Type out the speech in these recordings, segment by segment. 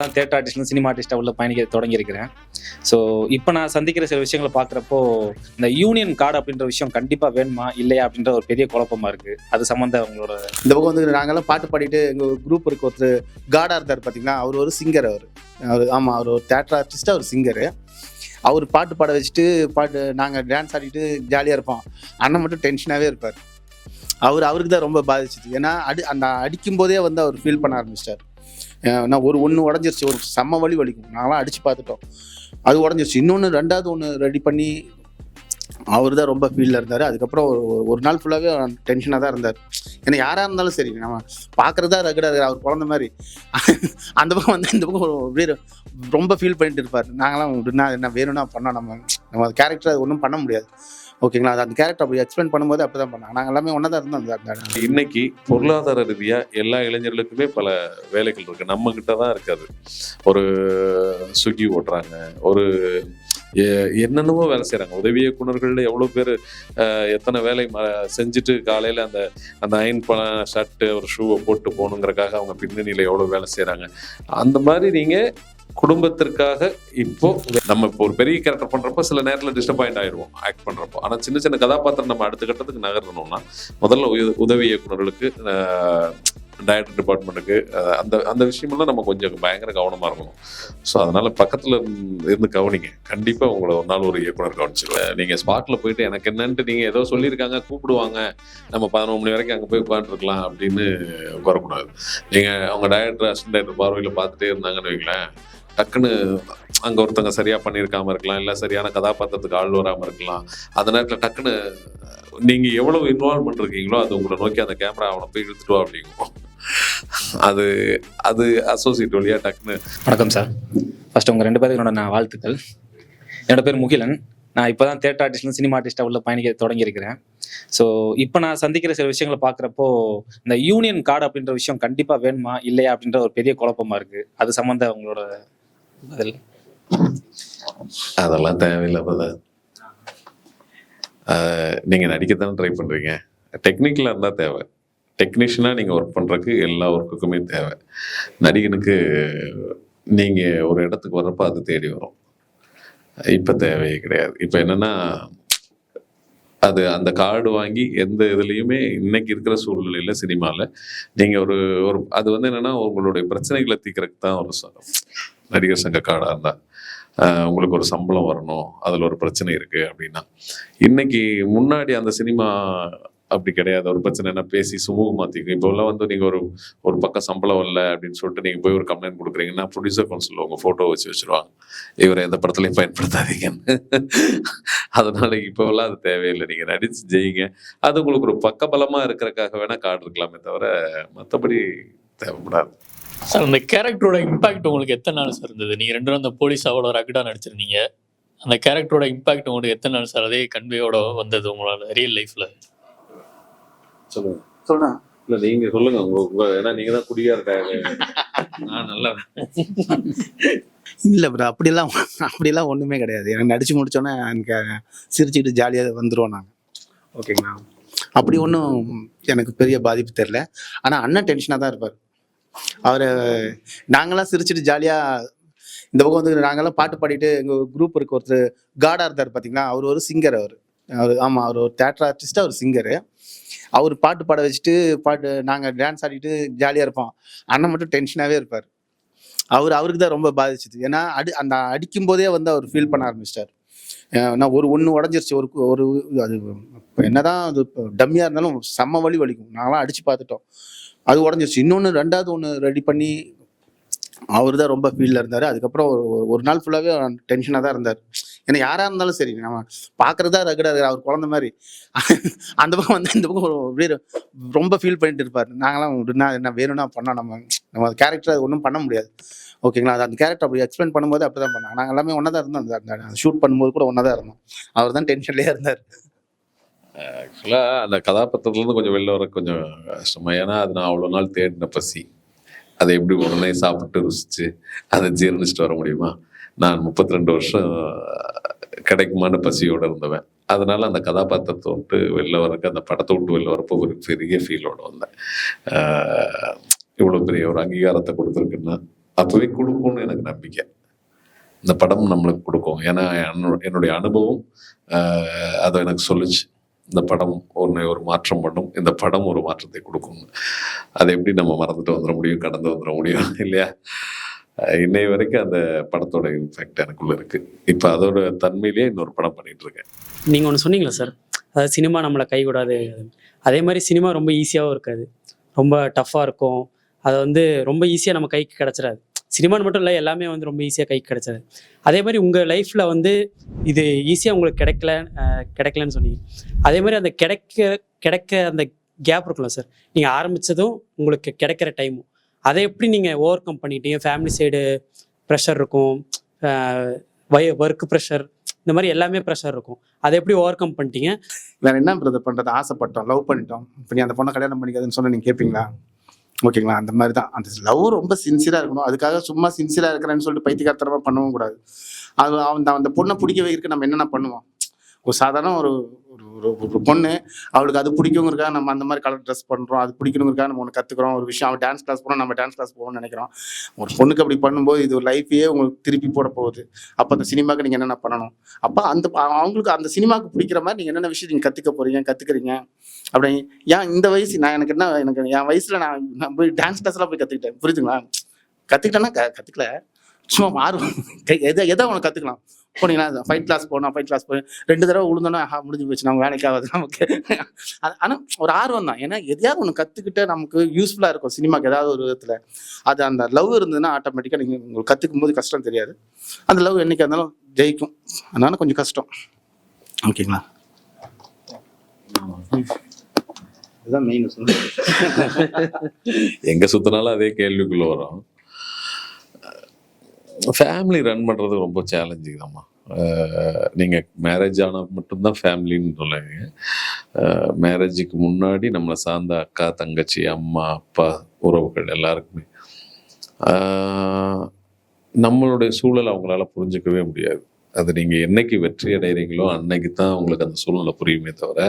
தான் theatre artist cinema ஆர்டிஸ்ட்டாக உள்ள பயணிக்க தொடங்கியிருக்கிறேன். ஸோ இப்போ நான் சந்திக்கிற சில விஷயங்களை பார்க்குறப்போ இந்த யூனியன் கார்டு அப்படின்ற விஷயம் கண்டிப்பாக வேணுமா இல்லையா அப்படின்ற ஒரு பெரிய குழப்பமாக இருக்குது. அது சம்மந்த உங்களோட இந்த பக்கம் வந்து நாங்கள்லாம் பாட்டு பாடிட்டு எங்கள் குரூப் இருக்க ஒருத்தர் காடாக இருந்தார் பார்த்தீங்கன்னா, அவர் ஒரு சிங்கர். ஆமாம், அவர் ஒரு தியேட்டர் ஆர்டிஸ்ட்டு, அவர் சிங்கரு. அவர் பாட்டு பாட வச்சுட்டு நாங்கள் டான்ஸ் ஆடிட்டு ஜாலியாக இருப்போம். அண்ணன் மட்டும் டென்ஷனாகவே இருப்பார். அவருக்கு தான் ரொம்ப பாதிச்சுது. ஏன்னா அந்த அடிக்கும் போதே வந்து அவர் ஃபீல் பண்ண ஆரம்பிச்சிட்டார். நான் ஒன்று உடஞ்சிருச்சு, ஒரு செம்ம வலிக்கும். நாங்களாம் அடித்து பார்த்துட்டோம், அது உடஞ்சிருச்சு. இன்னொன்று ரெண்டாவது ஒன்று ரெடி பண்ணி அவர் தான் ரொம்ப ஃபீல்டில் இருந்தார். அதுக்கப்புறம் ஒரு நாள் ஃபுல்லாகவே டென்ஷனாக தான் இருந்தார். ஏன்னா யாராக இருந்தாலும் சரி, நம்ம பார்க்குறதா ரெகுலர் அவர் குழந்த மாதிரி அந்த பக்கம் வந்து இந்த பக்கம் ரொம்ப ஃபீல் பண்ணிட்டு இருப்பார். நாங்களாம் என்ன வேணும்னா பண்ணோம், நம்ம கேரக்டர் அது ஒன்றும் பண்ண முடியாது. ஓகேங்களா, அது அந்த கேரக்டர் அப்படி எக்ஸ்பிளைன் பண்ணும்போது அப்படி தான் பண்ணாங்க. நாங்கள் எல்லாமே ஒன்றா தான் இருந்தோம். இன்னைக்கு பொருளாதார ரீதியாக எல்லா இளைஞர்களுக்குமே பல வேலைகள் இருக்குது, நம்மக்கிட்ட தான் இருக்காது. ஒரு ஸ்விக்கி ஓட்டுறாங்க, ஒரு என்னென்னமோ வேலை செய்கிறாங்க. உதவி இயக்குனர்கள் எவ்வளோ பேர் எத்தனை வேலை செஞ்சுட்டு காலையில் அந்த அயன் பண்ண ஷர்ட்டு ஒரு ஷூவை போட்டு போகணுங்கிறக்காக அவங்க பின்னணியில் எவ்வளோ வேலை செய்கிறாங்க. அந்த மாதிரி நீங்கள் குடும்பத்திற்காக இப்போ ஒரு பெரிய கேரக்டர் பண்றப்போ சில நேரத்தில் டிஸ்டர்பாயிண்ட் ஆயிடுவோம் ஆக்ட் பண்றப்போ. ஆனால் சின்ன சின்ன கதாபாத்திரம் நம்ம அடுத்த கட்டத்துக்கு நகரணும்னா முதல்ல உதவி இயக்குனர்களுக்கு, டைரக்டர் டிபார்ட்மெண்ட்டுக்கு அந்த விஷயமெல்லாம் நம்ம கொஞ்சம் பயங்கர கவனமாக இருக்கணும். ஸோ அதனால பக்கத்தில் இருந்து கவனிங்க. கண்டிப்பாக உங்களை ஒரு நாள் ஒரு இயக்குனர் கவனிச்சிருவேன். நீங்கள் ஸ்பாட்டில் போயிட்டு எனக்கு என்னன்ட்டு நீங்கள் ஏதோ சொல்லியிருக்காங்க கூப்பிடுவாங்க, நம்ம 11 மணி வரைக்கும் அங்கே போய் உட்காந்துருக்கலாம் அப்படின்னு வரக்கூடாது. நீங்கள் அவங்க டைரக்டர் அசிஸ்டன்ட் டைரக்டர் பார்வையில் பார்த்துட்டே இருந்தாங்கன்னு வைங்களேன், டக்குன்னு அங்கே ஒருத்தங்க சரியாக பண்ணியிருக்காமல் இருக்கலாம், இல்லை சரியான கதாபாத்திரத்துக்கு ஆள் வராமல் இருக்கலாம். அந்த நேரத்தில் டக்குன்னு நீங்கள் எவ்வளோ இன்வால்வ்மெண்ட் இருக்கீங்களோ அது உங்களை நோக்கி அந்த கேமரா அவனை போய் இழுத்துட்டு வா அப்படிங்கும். அது அசோசியேட் வழியாக டக்குன்னு. வணக்கம் சார். ஃபர்ஸ்ட் உங்கள் 2 பேருக்கு நான் வாழ்த்துக்கள். என்னோட பேர் முகிலன். நான் இப்போ தான் தியேட்டர் ஆர்டிஸ்ட் சினிமா ஆர்டிஸ்ட்டாக உள்ள பயணிக்க தொடங்கியிருக்கிறேன். ஸோ இப்போ நான் சந்திக்கிற சில விஷயங்களை பார்க்குறப்போ இந்த யூனியன் கார்டு அப்படின்ற விஷயம் கண்டிப்பாக வேணுமா இல்லையா அப்படின்ற ஒரு பெரிய குழப்பமாக இருக்குது. அது சம்மந்த உங்களோட பதில். அதெல்லாம் தேவையில்லை பதில். நீங்கள் நடிக்கத்தானே ட்ரை பண்ணுறீங்க, டெக்னிக்கலாக இருந்தால் தேவை. டெக்னீஷியனாக நீங்கள் ஒர்க் பண்ணுறதுக்கு எல்லா ஒர்க்குக்குமே தேவை. நடிகனுக்கு நீங்கள் ஒரு இடத்துக்கு வர்றப்போ அது தேடி வரும். இப்போ தேவையே கிடையாது. இப்போ என்னென்னா அது அந்த கார்டு வாங்கி எந்த இதுலேயுமே இன்னைக்கு இருக்கிற சூழ்நிலையில் சினிமாவில் நீங்கள் ஒரு அது வந்து என்னென்னா உங்களுடைய பிரச்சனைகளை தீர்க்கறதுக்கு தான் ஒரு நடிகர் சங்க கார்டாக இருந்தால் உங்களுக்கு ஒரு சம்பளம் வரணும், அதில் ஒரு பிரச்சனை இருக்குது அப்படின்னா. இன்னைக்கு முன்னாடி அந்த சினிமா அப்படி கிடையாது. ஒரு பிரச்சனைனா பேசி சுமூகமாத்திங்க. இப்போல்லாம் வந்து நீங்கள் ஒரு பக்கம் சம்பளம் இல்லை அப்படின்னு சொல்லிட்டு நீங்கள் போய் ஒரு கம்ப்ளைண்ட் கொடுக்குறீங்கன்னா ப்ரொடியூசர் கவுன்சில் உங்கள் ஃபோட்டோ வச்சுருவாங்க, இவரை எந்த படத்துலையும் பயன்படுத்தாதீங்கன்னு. அதனால இப்போல்லாம் அது தேவையில்லை. நீங்கள் நடிச்சு ஜெயிங்க. அது உங்களுக்கு ஒரு பக்கபலமாக இருக்கிறக்காக வேணால் கார்டு இருக்கலாமே தவிர மற்றபடி தேவைப்படாது. சார், அந்த கேரக்டரோட இம்பாக்ட் உங்களுக்கு எத்தனை நாள் சார் இருந்தது? நீங்கள் 2 அந்த போலீஸ் அவ்வளோ ரகடாக நடிச்சிருந்தீங்க. அந்த கேரக்டரோட இம்பாக்ட் உங்களுக்கு எத்தனை நாள் சார் அதே கன்வேயோட வந்தது உங்களோட ரியல் லைஃப்பில்? சொல்லுங்க. இல்லை நீங்கள் சொல்லுங்க. ஏன்னா நீங்கள் தான் குடியா இருக்காங்க. நான் நல்லா இல்லை ப்ரோ, அப்படிலாம் ஒன்றுமே கிடையாது. எனக்கு நடிச்சு முடிச்சோன்னே எனக்கு சிரிச்சுக்கிட்டு ஜாலியாக வந்துடுவோம் நாங்கள். ஓகேங்களா, அப்படி ஒன்றும் எனக்கு பெரிய பாதிப்பு தெரில. ஆனால் அண்ணன் டென்ஷனாக தான் இருப்பார். நாங்களாம் சிரிச்சுட்டு ஜாலியாக இந்த பக்கம் வந்து நாங்கள்லாம் பாட்டு பாடிட்டு எங்கள் குரூப் இருக்க ஒருத்தர் காடாக இருந்தார் பார்த்தீங்களா, அவர் ஒரு சிங்கர். ஆமாம், அவர் ஒரு தியேட்டர் ஆர்டிஸ்ட்டு, அவர் சிங்கரு. அவர் பாட்டு பாட வச்சுட்டு நாங்கள் டான்ஸ் ஆடிட்டு ஜாலியாக இருப்போம். அண்ணன் மட்டும் டென்ஷனாகவே இருப்பார். அவருக்கு தான் ரொம்ப பாதிச்சுது. ஏன்னா அந்த அடிக்கும் போதே வந்து அவர் ஃபீல் பண்ண ஆரம்பிச்சிட்டார். நான் ஒன்று உடஞ்சிருச்சு, ஒரு அது என்னதான் அது டம்மியாக இருந்தாலும் செம்ம வலிக்கும். நாங்களாம் அடித்து பார்த்துட்டோம், அது உடஞ்சிருச்சு. இன்னொன்று ரெண்டாவது ஒன்று ரெடி பண்ணி அவர் தான் ரொம்ப ஃபீல்டில் இருந்தார். அதுக்கப்புறம் ஒரு நாள் ஃபுல்லாகவே டென்ஷனாக தான் இருந்தார். ஏன்னா யாராக இருந்தாலும் சரி, நம்ம பார்க்குறதா ரெகுலர் அவர் குழந்த மாதிரி அந்த பக்கம் வந்து இந்த பக்கம் ரொம்ப ஃபீல் பண்ணிட்டு இருப்பார். நாங்களாம் என்ன வேணும்னா பண்ணோம், நம்ம கேரக்டர் அது ஒன்றும் பண்ண முடியாது. ஓகேங்களா, அது அந்த கேரக்டர் அப்படி எக்ஸ்பிளைன் பண்ணும்போது அப்படி தான் பண்ணாங்க. நாங்கள் எல்லாமே ஒன்றா தான் இருந்தோம். அந்த ஷூட் பண்ணும்போது கூட ஒன்றா தான் இருந்தோம். அவர் தான் டென்ஷன்லேயே இருந்தார். ஆக்சுவலாக அந்த கதாபாத்திரத்துலேருந்து கொஞ்சம் வெளில வர கொஞ்சம் கஷ்டமா. ஏன்னா அது நான் அவ்வளோ நாள் தேடின பசி, அதை எப்படி உடனே சாப்பிட்டு ருசிச்சு அதை ஜீரணிச்சுட்டு வர முடியுமா? நான் 32 வருஷம் கிடைக்குமான பசியோடு இருந்தவன். அதனால அந்த கதாபாத்திரத்தை விட்டு வெளில வரக்கு, அந்த படத்தை விட்டு வெளில வரப்போ ஒரு பெரிய ஃபீலோடு வந்தேன். இவ்வளோ பெரிய ஒரு அங்கீகாரத்தை கொடுத்துருக்குன்னா அப்பவே கொடுக்கும்னு எனக்கு நம்பிக்கை. இந்த படம் நம்மளுக்கு கொடுக்கும். ஏன்னா என்னுடைய அனுபவம் அதை எனக்கு சொல்லுச்சு. இந்த படம் ஒரு மாற்றம் பண்ணும், இந்த படம் ஒரு மாற்றத்தை கொடுக்கும். அதை எப்படி நம்ம மறந்துட்டு வந்துட முடியும், கடந்து வந்துட முடியும் இல்லையா? இன்னைய வரைக்கும் அந்த படத்தோட இம்பேக்ட் எனக்குள்ள இருக்கு. இப்போ அதோட தன்மையிலேயே இன்னொரு படம் பண்ணிட்டு இருக்கேன். நீங்கள் ஒன்று சொன்னீங்களா சார், அதாவது சினிமா நம்மளை கைவிடாது. அதே மாதிரி சினிமா ரொம்ப ஈஸியாகவும் இருக்காது, ரொம்ப டஃப்பாக இருக்கும். அதை வந்து ரொம்ப ஈஸியாக நம்ம கைக்கு கிடச்சிடாது. சினிமான்னு மட்டும் இல்லை, எல்லாமே வந்து ரொம்ப ஈஸியாக கைக்கு கிடச்சிடாது. அதே மாதிரி உங்கள் லைஃப்பில் வந்து இது ஈஸியாக உங்களுக்கு கிடைக்கலன்னு சொன்னீங்க. அதே மாதிரி அந்த கிடைக்க அந்த கேப் இருக்குல்ல சார், நீங்கள் ஆரம்பித்ததும் உங்களுக்கு கிடைக்கிற டைமும், அதை எப்படி நீங்கள் ஓவர் கம் பண்ணிட்டீங்க? ஃபேமிலி சைடு ப்ரெஷர் இருக்கும், ஒர்க் ப்ரெஷர், இந்த மாதிரி எல்லாமே ப்ரெஷர் இருக்கும். அதை எப்படி ஓவர் கம் பண்ணிட்டீங்க? வேற என்ன பிரதர் பண்ணுறது, ஆசைப்பட்டோம், லவ் பண்ணிட்டோம். இப்போ நீ அந்த பொண்ணை கல்யாணம் பண்ணிக்காதுன்னு சொன்னால் நீங்கள் கேட்பீங்களா? ஓகேங்களா? அந்த மாதிரி தான். அந்த லவ் ரொம்ப சின்சியராக இருக்கணும். அதுக்காக சும்மா சின்சியராக இருக்கிறேன்னு சொல்லிட்டு பைத்தியக்காரத்தனமாக பண்ணவும் கூடாது. அது அந்த பொண்ணை பிடிக்க வைக்கிறதுக்கு நம்ம என்னென்ன பண்ணுவோம்? ஒரு சாதாரண ஒரு ஒரு பொண்ணு, அவளுக்கு அது பிடிக்குங்கிறக்காக நம்ம அந்த மாதிரி கலர் ட்ரெஸ் பண்ணுறோம், அது பிடிக்கணுங்கிறக்காக நம்ம ஒன்று கற்றுக்குறோம். ஒரு விஷயம், அவன் டான்ஸ் கிளாஸ் போனால் நம்ம டான்ஸ் கிளாஸ் போகணும்னு நினைக்கிறோம். ஒரு பொண்ணுக்கு அப்படி பண்ணும்போது இது ஒரு லைஃபையே உங்களுக்கு திருப்பி போட போகுது. அப்போ அந்த சினிமாவுக்கு நீங்கள் என்னென்ன பண்ணணும்? அப்போ அவங்களுக்கு அந்த சினிமாவுக்கு பிடிக்கிற மாதிரி நீங்கள் என்னென்ன விஷயம் நீங்கள் கற்றுக்குறீங்க அப்படி. ஏன் இந்த வயசு எனக்கு என் வயசில் நான் போய் டான்ஸ் கிளாஸ்லாம் போய் கற்றுக்கிட்டேன். புரியுதுங்களா? கற்றுக்கிட்டேன்னா கற்றுக்கல, சும்மா ஆர்வம். எதை அவனை கற்றுக்கலாம். போனீங்கன்னா ஃபைட் கிளாஸ் போனோம், ஃபைட் கிளாஸ் போய் 2 தடவை விழுந்தோன்னா முடிஞ்சு போச்சு, நம்ம வேலைக்கு ஆகாது நமக்கு. ஆனால் ஒரு ஆர்வம் தான். ஏன்னா எதையாவது ஒன்று கற்றுக்கிட்டு நமக்கு யூஸ்ஃபுல்லாக இருக்கும் சினிமாக்கு ஏதாவது ஒரு விதத்தில். அது அந்த லவ் இருந்ததுன்னா ஆட்டோமேட்டிக்காக நீங்கள் உங்களுக்கு கற்றுக்கும் போது கஷ்டம் தெரியாது. அந்த லவ் என்றைக்கு இருந்தாலும் ஜெயிக்கும். அதனால கொஞ்சம் கஷ்டம். ஓகேங்களா? இதுதான் மெயின். எங்க சுத்தினாலும் அதே கேள்விக்குள்ள வரும். ஃபேமிலி ரன் பண்ணுறது ரொம்ப சேலஞ்சிங் தான்மா. நீங்கள் மேரேஜ் ஆனால் மட்டும்தான் ஃபேமிலின்னு சொல்லுவீங்க. மேரேஜுக்கு முன்னாடி நம்மளை சார்ந்த அக்கா, தங்கச்சி, அம்மா, அப்பா, உறவுகள் எல்லாருக்குமே நம்மளுடைய சூழலை அவங்களால புரிஞ்சிக்கவே முடியாது. அது நீங்கள் என்னைக்கு வெற்றி அடைகிறீங்களோ அன்னைக்கு தான் அவங்களுக்கு அந்த சூழ்நிலை புரியுமே தவிர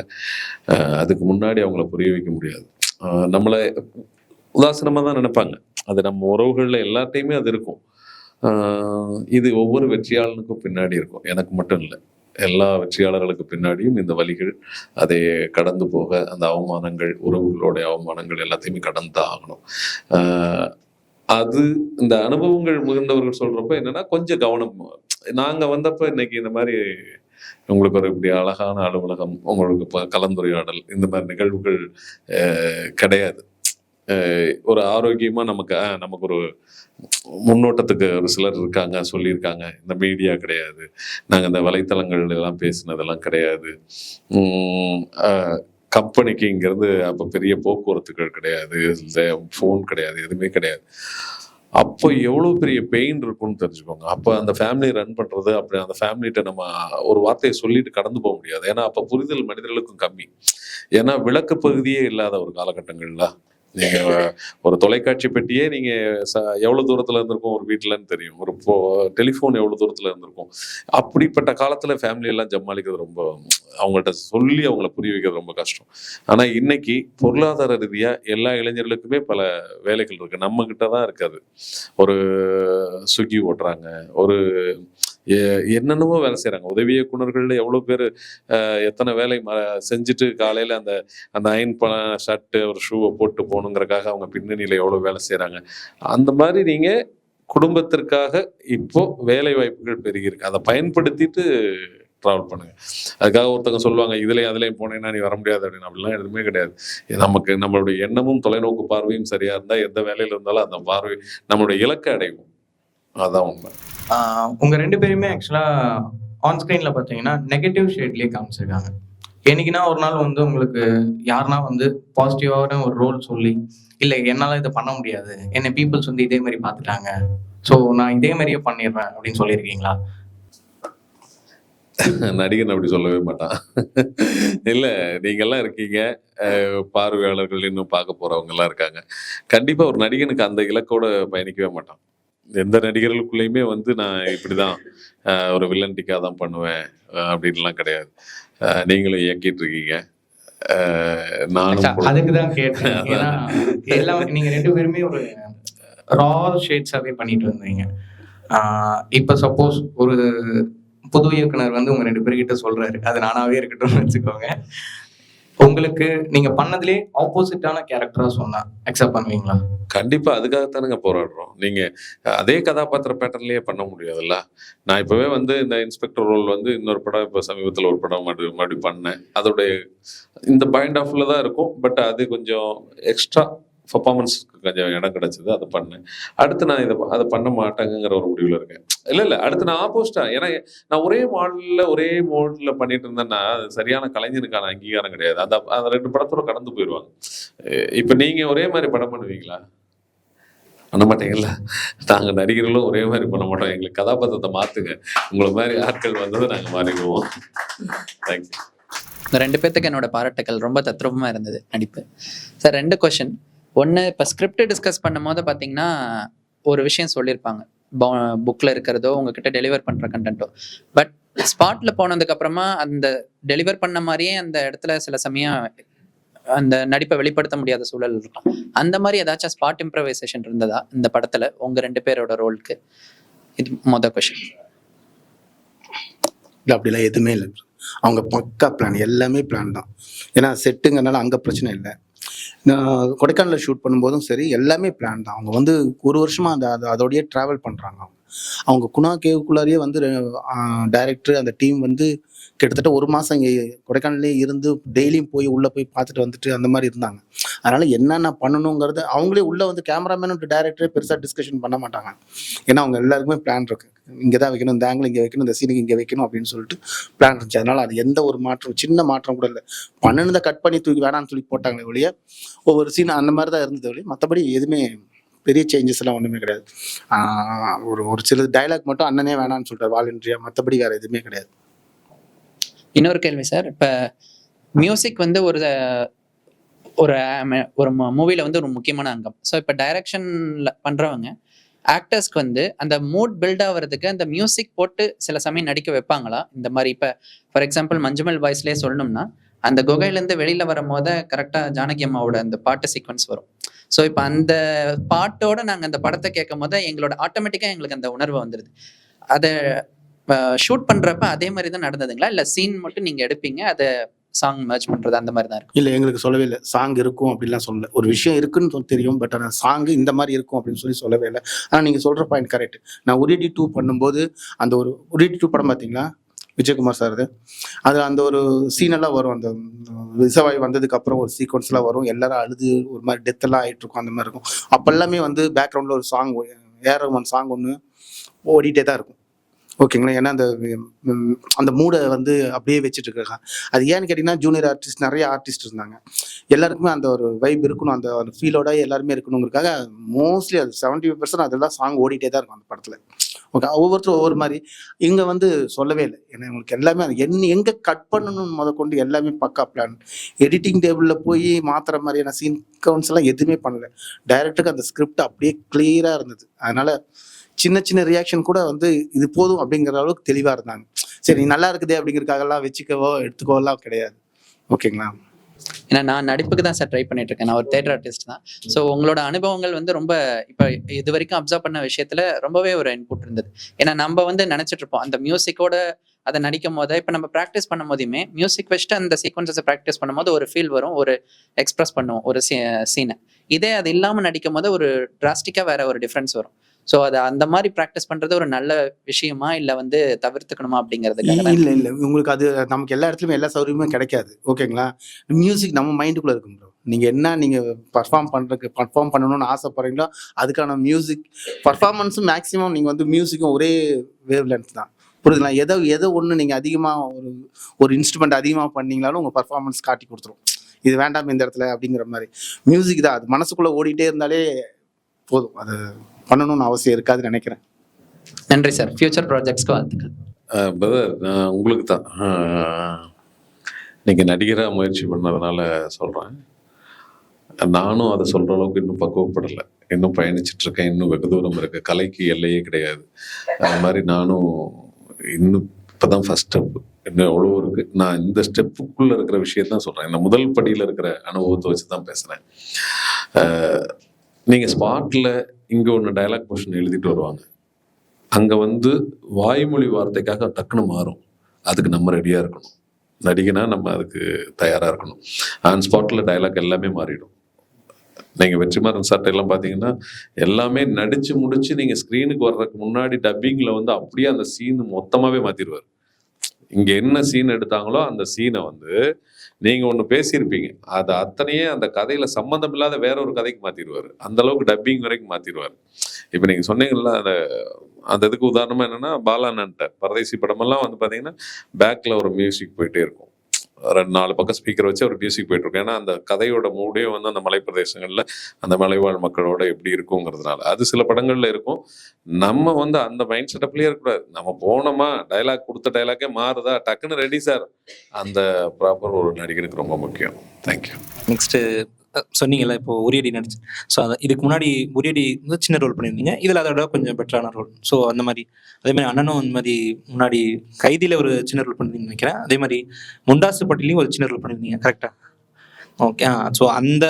அதுக்கு முன்னாடி அவங்கள புரிய வைக்க முடியாது. நம்மளை உதாசனமாக தான் நினைப்பாங்க. அது நம்ம உறவுகளில் எல்லாத்தையுமே அது இருக்கும். இது ஒவ்வொரு வெற்றியாளனுக்கும் பின்னாடி இருக்கும், எனக்கு மட்டும் இல்லை. எல்லா வெற்றியாளர்களுக்கு பின்னாடியும் இந்த வழிகள், அதை கடந்து போக அந்த அவமானங்கள், உறவுகளுடைய அவமானங்கள் எல்லாத்தையுமே கடந்து தான் ஆகணும். அது இந்த அனுபவங்கள் மிகுந்தவர்கள் சொல்றப்ப என்னன்னா கொஞ்சம் கவனம். நாங்க வந்தப்ப இன்னைக்கு இந்த மாதிரி உங்களுக்கு ஒரு இப்படி அழகான அலுவலகம், உங்களுக்கு கலந்துரையாடல், இந்த மாதிரி நிகழ்வுகள் கிடையாது. ஒரு ஆரோக்கியமா நமக்கு ஒரு முன்னோட்டத்துக்கு ஒரு சிலர் இருக்காங்க, சொல்லியிருக்காங்க. இந்த மீடியா கிடையாது, நாங்கள் இந்த வலைத்தளங்கள் எல்லாம் பேசினதெல்லாம் கிடையாது. கம்பெனிக்கு இங்கேருந்து அப்போ பெரிய போக்குவரத்துகள் கிடையாது, ஃபோன் கிடையாது, எதுவுமே கிடையாது. அப்போ எவ்வளோ பெரிய பெயின் இருக்கும்னு தெரிஞ்சுக்கோங்க. அப்போ அந்த ஃபேமிலி ரன் பண்ணுறது, அப்படி அந்த ஃபேமிலிகிட்ட நம்ம ஒரு வார்த்தையை சொல்லிட்டு கடந்து போக முடியாது. ஏன்னா அப்போ புரிதல் மனிதர்களுக்கும் கம்மி. ஏன்னா விளக்கு பகுதியே இல்லாத ஒரு காலகட்டங்கள்ல நீங்க ஒரு தொலைக்காட்சி பெட்டியே நீங்க எவ்வளவு தூரத்துல இருந்திருக்கும் ஒரு வீட்டுலன்னு தெரியும். ஒரு டெலிஃபோன் எவ்வளவு தூரத்துல இருந்திருக்கும். அப்படிப்பட்ட காலத்துல ஃபேமிலி எல்லாம் ஜமாளிக்கிறது ரொம்ப, அவங்கள்ட்ட சொல்லி அவங்கள புரிய வைக்கிறது ரொம்ப கஷ்டம். ஆனா இன்னைக்கு பொருளாதார ரீதியா எல்லா இளைஞர்களுக்குமே பல வேலைகள் இருக்கு, நம்ம கிட்ட தான் இருக்காது. ஒரு ஸ்விக்கி ஓட்டுறாங்க, ஒரு என்னென்னமோ வேலை செய்யறாங்க. உதவி இயக்குனர்கள்ல எவ்வளவு பேர் எத்தனை வேலை செஞ்சுட்டு காலையில அந்த அயன் ஷர்ட்டு ஒரு ஷூவை போட்டு போகணுங்கிறக்காக அவங்க பின்னணியில எவ்வளவு வேலை செய்யறாங்க. அந்த மாதிரி நீங்க குடும்பத்திற்காக இப்போ வேலை வாய்ப்புகள் பெருகி இருக்கு. அதை பயன்படுத்திட்டு ட்ராவல் பண்ணுங்க. அதுக்காக ஒருத்தவங்க சொல்லுவாங்க அதுலயும் போனேன்னா நீ வர முடியாது அப்படின்னு. அப்படிலாம் எதுவுமே கிடையாது. நம்மளுடைய எண்ணமும் தொலைநோக்கு பார்வையும் சரியா இருந்தா எந்த வேலையில இருந்தாலும் அந்த பார்வை நம்மளுடைய இலக்கை அடையும். அதான் உண்மை. உங்க 2 பேருமே ஆக்சுவலா ஆன் ஸ்கிரீன்ல பாத்தீங்கன்னா நெகட்டிவ் ஷேட்லயே காமிச்சிருக்காங்க. என்னைக்குன்னா ஒரு நாள் வந்து உங்களுக்கு யாருன்னா வந்து பாசிட்டிவான ஒரு ரோல் சொல்லி, இல்ல என்னால இதை பண்ண முடியாது, என்னை பீப்புள்ஸ் வந்து இதே மாதிரி பாத்துட்டாங்க, ஸோ நான் இதே மாதிரியே பண்ணிடுறேன் அப்படின்னு சொல்லியிருக்கீங்களா? நடிகன் அப்படி சொல்லவே மாட்டான். இல்ல, நீங்கெல்லாம் இருக்கீங்க, பார்வையாளர்கள் இன்னும் பார்க்க போறவங்க எல்லாம் இருக்காங்க. கண்டிப்பா ஒரு நடிகனுக்கு அந்த இலக்கோட பயணிக்கவே மாட்டான். எந்த நடிகர்களுக்குள்ளேயுமே வந்து நான் இப்படிதான் ஒரு வில்லன்டிக்காக தான் பண்ணுவேன் அப்படின்லாம் கிடையாது. நீங்களும் இயக்கிட்டு இருக்கீங்க, நானும் அதுக்குதான் கேட்டேன். ஏன்னா எல்லாம் நீங்க 2 பேருமே ஒரு ரா ஷேட்ஸாகவே பண்ணிட்டு இருந்தீங்க. இப்போ சப்போஸ் ஒரு புது இயக்குனர் வந்து உங்க 2 பேர்கிட்ட சொல்றாரு, அது நானாவே இருக்கட்டும்னு வச்சுக்கோங்க, உங்களுக்கு நீங்க பண்ணதுலே ஆப்போசிட்டான கேரக்டரா சொன்னா அக்செப்ட் பண்ணுவீங்களா? கண்டிப்பா அதுக்காகத்தானுங்க போராடுறோம். நீங்க அதே கதாபாத்திர பேட்டர்ன்லயே பண்ண முடியாதுல்ல. நான் இப்பவே வந்து இந்த இன்ஸ்பெக்டர் ரோல் வந்து இன்னொரு படம் இப்போ சமீபத்தில் ஒரு படம் மறுபடியும் பண்ணேன். அதோடைய இந்த பாயிண்ட் ஆஃப்ல தான் இருக்கும். பட் அது கொஞ்சம் எக்ஸ்ட்ரா பர்ஃபார்மன்ஸ்க்கு கொஞ்சம் இடம் கிடைச்சது, அதை பண்ணேன். அடுத்து நான் அதை பண்ண மாட்டேங்கிற ஒரு முடிவில் இருக்கேன். இல்லை அடுத்து நான் ஆப்போசிட்டா, ஏன்னா நான் ஒரே மாடலில் ஒரே மோட்ல பண்ணிட்டு இருந்தேன்னா அது சரியான கலைஞனுக்கான அங்கீகாரம் கிடையாது. அந்த 2 படத்தோட கடந்து போயிடுவாங்க. இப்போ நீங்க ஒரே மாதிரி படம் பண்ணுவீங்களா? பண்ண மாட்டீங்கல்ல. நாங்கள் நடிகர்களும் ஒரே மாதிரி பண்ண மாட்டோம். எங்களுக்கு கதாபாத்திரத்தை மாற்றுங்க. உங்களை மாதிரி ஆட்கள் வந்தது நாங்கள் மாறிடுவோம். தேங்க்யூ. இந்த 2 பேர்த்துக்கு என்னோட பாராட்டுக்கள். ரொம்ப தத்ரூபமாக இருந்தது நடிப்பு. Sir 2 question. ஒன்று, இப்போ ஸ்கிரிப்ட் டிஸ்கஸ் பண்ணும் போது பார்த்தீங்கன்னா ஒரு விஷயம் சொல்லியிருப்பாங்க, புக்கில் இருக்கிறதோ உங்ககிட்ட டெலிவர் பண்ணுற கண்டென்ட்டோ. பட் ஸ்பாட்டில் போனதுக்கப்புறமா அந்த டெலிவர் பண்ண மாதிரியே அந்த இடத்துல சில சமயம் அந்த நடிப்பை வெளிப்படுத்த முடியாத சூழல் இருக்கும். அந்த மாதிரி ஏதாச்சும் ஸ்பாட் இம்ப்ரவைசேஷன் இருந்ததா இந்த படத்தில் உங்கள் 2 பேரோட ரோலுக்கு? இது மொதல் கொஷின். இல்லை அப்படிலாம் எதுவுமே இல்லை. அவங்க பக்கா பிளான், எல்லாமே பிளான் தான். ஏன்னா செட்டுங்கிறனால அங்கே பிரச்சனை இல்லை. நான் கொடைக்கானலில் ஷூட் பண்ணும்போதும் சரி, எல்லாமே பிளான் தான். அவங்க வந்து ஒரு வருஷமாக அதோடய ட்ராவல் பண்ணுறாங்க. அவங்க குணா கேவுக்குள்ளாரியே வந்து டைரக்டர் அந்த டீம் வந்து கிட்டத்தட்ட 1 மாதம் இங்கே கொடைக்கானல்லே இருந்து டெய்லியும் போய் உள்ளே போய் பார்த்துட்டு வந்துட்டு அந்த மாதிரி இருந்தாங்க. அதனால் என்னென்ன பண்ணணுங்கிறது அவங்களே உள்ளே வந்து கேமராமேனும் டைரக்டரே பெருசாக டிஸ்கஷன் பண்ண மாட்டாங்க. ஏன்னா அவங்க எல்லாருக்குமே பிளான் இருக்குது. இங்கே தான் வைக்கணும், இந்த ஆங்கிள் இங்கே வைக்கணும், இந்த சீனுக்கு இங்கே வைக்கணும் அப்படின்னு சொல்லிட்டு பிளான் இருந்துச்சு. அதனால் அது எந்த ஒரு மாற்றம், சின்ன மாற்றம் கூட இல்லை. பண்ணுனதை கட் பண்ணி தூக்கி வேணான்னு சொல்லி போட்டாங்களே ஒழிய ஒவ்வொரு சீன் அந்த மாதிரி தான் இருந்தது ஒழிய மற்றபடி எதுவுமே பெரிய சேஞ்சஸ் எல்லாம் ஒன்றுமே கிடையாது. ஒரு சில டைலாக் மட்டும் அண்ணனே வேணான்னு சொல்லிட்டார் வாலண்டரியா, மற்றபடி வேறு எதுவுமே கிடையாது. இன்னொரு கேள்வி சார். இப்போ மியூசிக் வந்து ஒரு ஒரு மூவியில் வந்து ஒரு முக்கியமான அங்கம். ஸோ இப்போ டைரக்ஷனில் பண்ணுறவங்க ஆக்டர்ஸ்க்கு வந்து அந்த மூட் பில்ட் ஆகிறதுக்கு அந்த மியூசிக் போட்டு சில சமயம் நடிக்க வைப்பாங்களா? இந்த மாதிரி இப்போ ஃபார் எக்ஸாம்பிள் மஞ்சுமல் வாய்ஸ்லேயே சொல்லணும்னா, அந்த குகையிலேருந்து வெளியில் வரும்போது கரெக்டாக ஜானகி அம்மாவோட அந்த பாட்டு சீக்வன்ஸ் வரும். ஸோ இப்போ அந்த பாட்டோட நாங்கள் அந்த படத்தை கேட்கும் போது எங்களோட ஆட்டோமேட்டிக்காக எங்களுக்கு அந்த உணர்வு வந்துடுது. அதை ஷூட் பண்ணுறப்ப அதே மாதிரி தான் நடந்ததுங்களா, இல்லை சீன் மட்டும் நீங்கள் எடுப்பீங்க அதை சாங் மேட்ச் பண்ணுறது அந்த மாதிரி தான் இருக்கும்? இல்லை, எங்களுக்கு சொல்லவே இல்லை சாங் இருக்கும் அப்படின்லாம் சொல்லலை. ஒரு விஷயம் இருக்குன்னு தெரியும், பட் ஆனால் சாங்கு இந்த மாதிரி இருக்கும் அப்படின்னு சொல்லவே இல்லை. ஆனால் நீங்கள் சொல்கிற பாயிண்ட் கரெக்ட். நான் உரிடி 2 பண்ணும்போது அந்த ஒரு உரிடி 2 படம் பார்த்தீங்களா, விஜயகுமார் சார், அது அந்த ஒரு சீனெல்லாம் வரும். அந்த விசவாய் வந்ததுக்கு அப்புறம் ஒரு சீக்வன்ஸ்லாம் வரும். எல்லாரும் அழுது ஒரு மாதிரி டெத்தெல்லாம் ஆகிட்டு இருக்கும். அந்த மாதிரி இருக்கும். அப்போ எல்லாமே வந்து பேக்ரவுண்டில் ஒரு சாங், ஏஆர் ரஹ்மான் சாங் ஒன்று ஓடிட்டே தான் இருக்கும். ஓகேங்களா? ஏன்னா அந்த மூடை வந்து அப்படியே வச்சுட்டு இருக்காங்க. அது ஏன்னு கேட்டிங்கன்னா ஜூனியர் ஆர்டிஸ்ட் நிறைய ஆர்டிஸ்ட் இருந்தாங்க. எல்லாருக்குமே அந்த ஒரு வைப் இருக்கணும், அந்த ஃபீலோட எல்லாருமே இருக்கணுங்கிறதுக்காக மோஸ்ட்லி அது 75% அதெல்லாம் சாங் ஓடிட்டே தான் இருக்கும் அந்த படத்தில். ஓகே, ஒவ்வொருத்தரும் ஒவ்வொரு மாதிரி. இங்கே வந்து சொல்லவே இல்லை. ஏன்னா உங்களுக்கு எல்லாமே எங்கே கட் பண்ணணும்னு கொண்டு எல்லாமே பக்கா பிளான். எடிட்டிங் டேபிளில் போய் மாற்றுற மாதிரியான சீக்வன்ஸ் எல்லாம் எதுவுமே பண்ணலை. டைரக்டருக்கு அந்த ஸ்கிரிப்ட் அப்படியே கிளியராக இருந்தது. அதனால சின்ன சின்ன ரியாக்ஷன் கூட வந்து இது போதும் அப்படிங்கிற அளவுக்கு தெளிவாக இருந்தாங்க. சரி நல்லா இருக்குதே அப்படிங்கிறதுக்காகலாம் வச்சுக்கவோ எடுத்துக்கோலாம் கிடையாது. ஓகேங்களா? ஏன்னா நான் நடிப்புக்கு தான் சார் ட்ரை பண்ணிட்டு இருக்கேன். நான் ஒரு தியேட்டர் ஆர்டிஸ்ட் தான். ஸோ உங்களோட அனுபவங்கள் வந்து ரொம்ப இப்போ இது வரைக்கும் அப்சர்வ் பண்ண விஷயத்துல ரொம்பவே ஒரு இன்புட் இருந்தது. ஏன்னா நம்ம வந்து நினைச்சிட்டு இருப்போம் அந்த மியூசிக்கோட அதை நடிக்கும் போது, இப்போ நம்ம ப்ராக்டிஸ் பண்ணும் போதுமே மியூசிக் வச்சுட்டு அந்த சீக்வன்ஸை ப்ராக்டிஸ் பண்ணும்போது ஒரு ஃபீல் வரும், ஒரு எக்ஸ்பிரஸ் பண்ணுவோம் ஒரு சீனை. இதே அது இல்லாமல் நடிக்கும் போது ஒரு டிராஸ்டிக்காக வேற ஒரு டிஃப்ரென்ஸ் வரும். ஸோ அதை அந்த மாதிரி ப்ராக்டிஸ் பண்ணுறது ஒரு நல்ல விஷயமா இல்லை வந்து தவிர்த்துக்கணுமா அப்படிங்கிறதுக்காக? இல்லை இல்லை, உங்களுக்கு அது நமக்கு எல்லா இடத்துலையும் எல்லா சௌகரியமும் கிடைக்காது. ஓகேங்களா? மியூசிக் நம்ம மைண்டுக்குள்ளே இருக்கும் ப்ரோ. நீங்கள் பர்ஃபார்ம் பண்ணணும்னு ஆசைப்படுறீங்களோ அதுக்கான மியூசிக் பர்ஃபார்மன்ஸும் மேக்ஸிமம் நீங்கள் வந்து மியூசிக்கும் ஒரே வேவ் லென்த் தான். புரியுதுங்களா? எதோ ஒன்று நீங்கள் அதிகமாக ஒரு இன்ஸ்ட்ருமெண்ட் அதிகமாக பண்ணீங்களாலும் உங்கள் பர்ஃபார்மன்ஸ் காட்டி கொடுத்துரும். இது வேண்டாம் இந்த இடத்துல அப்படிங்கிற மாதிரி. மியூசிக் தான் அது மனசுக்குள்ளே ஓடிட்டே இருந்தாலே போதும், அது பண்ணணும்னு அவசியம் இருக்காதுன்னு நினைக்கிறேன். நன்றி சார். ஃபியூச்சர் ப்ராஜெக்ட்ஸ்க்கு வாழ்த்துக்கள். பிரதர், நான் உங்களுக்கு தான் நீங்கள் நடிகராக முயற்சி பண்ணதுனால சொல்கிறேன். நானும் அதை சொல்கிற அளவுக்கு இன்னும் பக்குவப்படலை. இன்னும் பயணிச்சிட்ருக்கேன். இன்னும் வெகு தூரம் இருக்குது. கலைக்கு எல்லையே கிடையாது. அது மாதிரி நானும் இன்னும் இப்போ தான் ஃபஸ்ட் ஸ்டெப். இன்னும் எவ்வளோ இருக்குது. நான் இந்த ஸ்டெப்புக்குள்ளே இருக்கிற விஷயத்தான் சொல்கிறேன். இந்த முதல் படியில் இருக்கிற அனுபவத்தை வச்சு தான் பேசுகிறேன். நீங்கள் ஸ்பாட்டில் இங்கே ஒன்று டயலாக் போர்ஷன் எழுதிட்டு வருவாங்க. அங்கே வந்து வாய்மொழி வார்த்தைக்காக டக்குன்னு மாறும். அதுக்கு நம்ம ரெடியாக இருக்கணும். நடிகனா நம்ம அதுக்கு தயாராக இருக்கணும். ஆன் ஸ்பாட்டில் டயலாக் எல்லாமே மாறிடும். நீங்கள் வெற்றிமாறன் சார்ட்ட எல்லாம் பார்த்தீங்கன்னா எல்லாமே நடித்து முடிச்சு நீங்கள் ஸ்க்ரீனுக்கு வர்றதுக்கு முன்னாடி டப்பிங்கில் வந்து அப்படியே அந்த சீன் மொத்தமாகவே மாற்றிடுவார். இங்கே என்ன சீன் எடுத்தாங்களோ அந்த சீனை வந்து நீங்கள் ஒன்று பேசியிருப்பீங்க, அது அத்தனையே அந்த கதையில் சம்மந்தம் இல்லாத வேற ஒரு கதைக்கு மாற்றிடுவார். அந்த அளவுக்கு டப்பிங் வரைக்கும் மாற்றிடுவார். இப்போ நீங்கள் சொன்னீங்கல்ல அந்த அந்த இதுக்கு உதாரணமாக என்னென்னா பாலானன்ட்ட பரதேசி படமெல்லாம் வந்து பார்த்தீங்கன்னா பேக்கில் ஒரு மியூசிக் போயிட்டே இருக்கும். 2-4 பக்கம் ஸ்பீக்கர் வச்சு ஒரு மியூசிக் போயிட்டு இருக்கும். ஏன்னா அந்த கதையோட மூடே வந்து அந்த மலை பிரதேசங்களில் அந்த மலைவாழ் மக்களோட எப்படி இருக்குங்கிறதுனால அது சில படங்கள்ல இருக்கும். நம்ம வந்து அந்த மைண்ட் செட்டப்லேயே இருக்கக்கூடாது. நம்ம போனோமா, டைலாக் கொடுத்த டைலாக்கே மாறுதா, டக்குன்னு ரெடி சார். அந்த ப்ராப்பர் ஒரு நடிகனுக்கு ரொம்ப முக்கியம். தேங்க்யூ. நெக்ஸ்ட்டு சொன்னீங்கல்ல இப்போ உரியடி நடிச்சு, ஸோ இதுக்கு முன்னாடி உரியடி வந்து சின்ன ரோல் பண்ணியிருந்தீங்க, இதில் அதோட கொஞ்சம் பெட்டரான ரோல். ஸோ அந்த மாதிரி அதே மாதிரி அண்ணனும் இந்த மாதிரி முன்னாடி கைதியில் ஒரு சின்ன ரோல் பண்ணியிருந்தீங்கன்னு நினைக்கிறேன். அதே மாதிரி முண்டாசு பட்டிலையும் ஒரு சின்ன ரோல் பண்ணியிருந்தீங்க, கரெக்டாக? ஓகே. ஸோ அந்த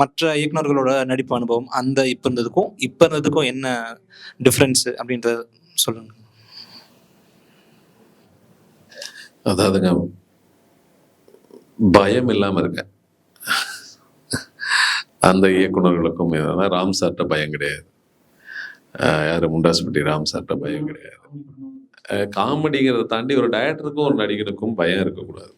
மற்ற இயக்குனர்களோட நடிப்பு அனுபவம் அந்த இப்போ இருந்ததுக்கும் என்ன டிஃப்ரென்ஸு அப்படின்றத சொல்லுங்க. அதாவதுங்க, பயம் இல்லாமல் இருக்க அந்த இயக்குனர்களுக்கும் என்னன்னா ராம் சார்ட்ட பயம் கிடையாது. யார் முண்டாசுப்பட்டி ராம் சார்ட்ட பயம் கிடையாது. காமெடிங்கிறத தாண்டி ஒரு டைரக்டருக்கும் ஒரு நடிகருக்கும் பயம் இருக்கக்கூடாது.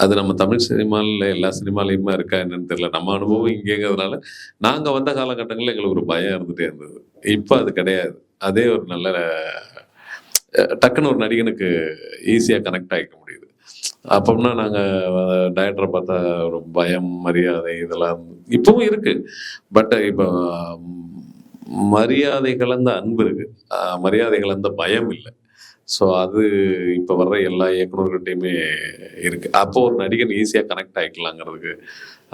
அது நம்ம தமிழ் சினிமாவில் எல்லா சினிமாலையுமே இருக்கா என்னன்னு தெரியல. நம்ம அனுபவம் இங்கேங்கிறதுனால நாங்கள் வந்த காலகட்டங்களில் எங்களுக்கு ஒரு பயம் இருந்துகிட்டே இருந்தது. இப்போ அது கிடையாது. அதே ஒரு நல்ல டக்குன்னு ஒரு நடிகனுக்கு ஈஸியாக கனெக்ட் ஆகிக்க முடியுது. அப்போம்னா நாங்கள் டைரக்டரை பார்த்தா ஒரு பயம், மரியாதை இதெல்லாம் இப்பவும் இருக்கு. பட் இப்போ மரியாதை கலந்த அன்பு இருக்கு, மரியாதை கலந்த பயம் இல்லை. ஸோ அது இப்போ வர்ற எல்லா இயக்குனர்கிட்டையுமே இருக்கு. அப்போ ஒரு நடிகன் ஈஸியாக கனெக்ட் ஆகிக்கலாங்கிறதுக்கு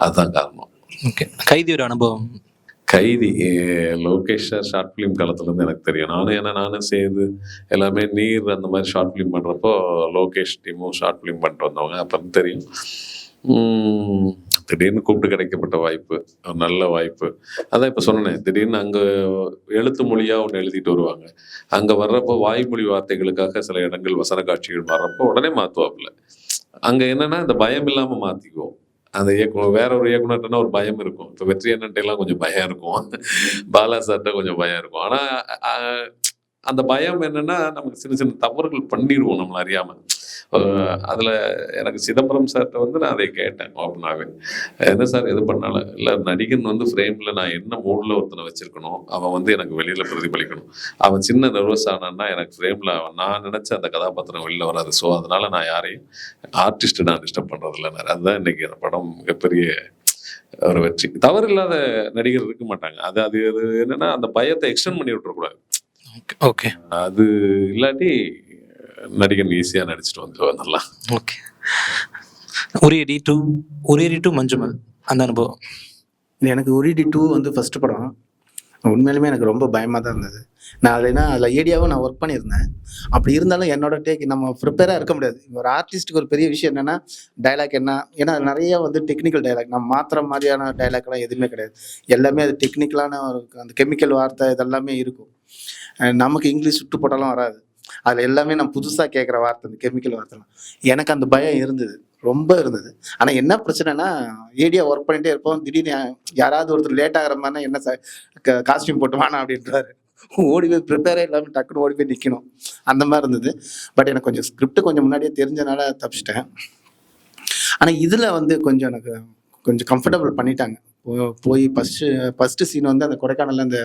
அதுதான் காரணம். ஓகே. கைதியோட அனுபவம். கைதி லோகேஷ் சார் ஷார்ட் ஃபிலிம் காலத்துலேருந்து எனக்கு தெரியும். நானும் சேர்ந்து எல்லாமே நீர் அந்த மாதிரி ஷார்ட் ஃபிலிம் பண்ணுறப்போ லோகேஷ் டீமும் ஷார்ட் ஃபிலிம் பண்ணிட்டு வந்தவங்க. அப்போ தெரியும். திடீர்னு கூப்பிட்டு கிடைக்கப்பட்ட வாய்ப்பு, ஒரு நல்ல வாய்ப்பு. அதான் இப்போ சொன்னேன், திடீர்னு அங்கே எழுத்து மொழியாக ஒன்று எழுதிட்டு வருவாங்க. அங்கே வர்றப்போ வாய்மொழி வார்த்தைகளுக்காக சில இடங்கள் வசன காட்சிகள் வர்றப்போ உடனே மாற்றுவாப்புல. அங்கே என்னன்னா இந்த பயம் இல்லாமல் மாற்றிக்குவோம். அந்த இயக்குனர் வேற ஒரு இயக்குனர்னா ஒரு பயம் இருக்கும். இப்போ வெற்றி அண்ணன்ட்ட எல்லாம் கொஞ்சம் பயம் இருக்கும், பாலா சார்ட்ட கொஞ்சம் பயம் இருக்கும். ஆனால் அந்த பயம் என்னன்னா நமக்கு சின்ன சின்ன தவறுகள் பண்ணிடுவோம் நம்மள அறியாம. அதில் எனக்கு சிதம்பரம் சார்கிட்ட வந்து நான் அதை கேட்டேன் ஓப்பனாகவே. என்ன சார் எது பண்ணாலும் இல்லை, நடிகன் வந்து ஃப்ரேமில் நான் என்ன மூடில் ஒருத்தனை வச்சிருக்கணும், அவன் வந்து எனக்கு வெளியில் பிரதிபலிக்கணும். அவன் சின்ன நர்வஸ் ஆனான்னா எனக்கு ஃப்ரேமில் நான் நினச்ச அந்த கதாபாத்திரம் வெளியில் வராது. ஸோ அதனால் நான் யாரையும் ஆர்டிஸ்ட்டு நான் டிஸ்டர்ப் பண்ணுறதில்ல. அதுதான் இன்றைக்கி அந்த படம் மிகப்பெரிய ஒரு வெற்றி. தவறு இல்லாத நடிகர் இருக்க மாட்டாங்க. அது என்னென்னா அந்த பயத்தை எக்ஸ்டெண்ட் பண்ணி விட்டுறக்கூடாது. ஓகே. அது இல்லாட்டி நடிகன் ஈஸியாக நடிச்சுட்டு வந்துடுவார் நல்லா. ஓகே. உரியடி டூ மஞ்சுமல் அந்த அனுபவம். எனக்கு உரியடி 2 வந்து ஃபர்ஸ்ட் படம். உண்மையிலுமே எனக்கு ரொம்ப பயமாக தான் இருந்தது. நான் அதில் ஏடியாவும் நான் ஒர்க் பண்ணியிருந்தேன். அப்படி இருந்தாலும் என்னோட டேக் நம்ம ப்ரிப்பேராக இருக்க முடியாது. ஒரு ஆர்டிஸ்ட்டுக்கு ஒரு பெரிய விஷயம் என்னென்னா டைலாக் என்ன, ஏன்னா நிறைய வந்து டெக்னிக்கல் டைலாக், நம்ம மாத்திர மாதிரியான டைலாக்லாம் எதுவுமே கிடையாது. எல்லாமே அது டெக்னிக்கலான ஒரு அந்த கெமிக்கல் வார்த்தை இதெல்லாமே இருக்கும். நமக்கு இங்கிலீஷ் சுட்டு போட்டாலும் வராது. அதில் எல்லாமே நான் புதுசாக கேட்குற வார்த்தை, அந்த கெமிக்கல் வார்த்தைலாம். எனக்கு அந்த பயம் இருந்தது, ரொம்ப இருந்தது. ஆனால் என்ன பிரச்சனைனா ஏடியா ஒர்க் பண்ணிகிட்டே இருப்போம். திடீர்னு யாராவது ஒருத்தர் லேட் ஆகிற மாதிரினா என்ன சார் காஸ்டியூம் போட்டு வானா அப்படின்றாரு. ஓடி போய் ப்ரிப்பேரே இல்லாமல் டக்குன்னு ஓடி போய் நிற்கணும், அந்த மாதிரி இருந்தது. பட் எனக்கு கொஞ்சம் ஸ்கிரிப்ட் கொஞ்சம் முன்னாடியே தெரிஞ்சனால தப்பிச்சிட்டேன். ஆனால் இதில் வந்து கொஞ்சம் எனக்கு கொஞ்சம் கம்ஃபர்டபுள் பண்ணிட்டாங்க. போய் ஃபஸ்ட்டு சீன் வந்து அந்த கொடைக்கானலில் அந்த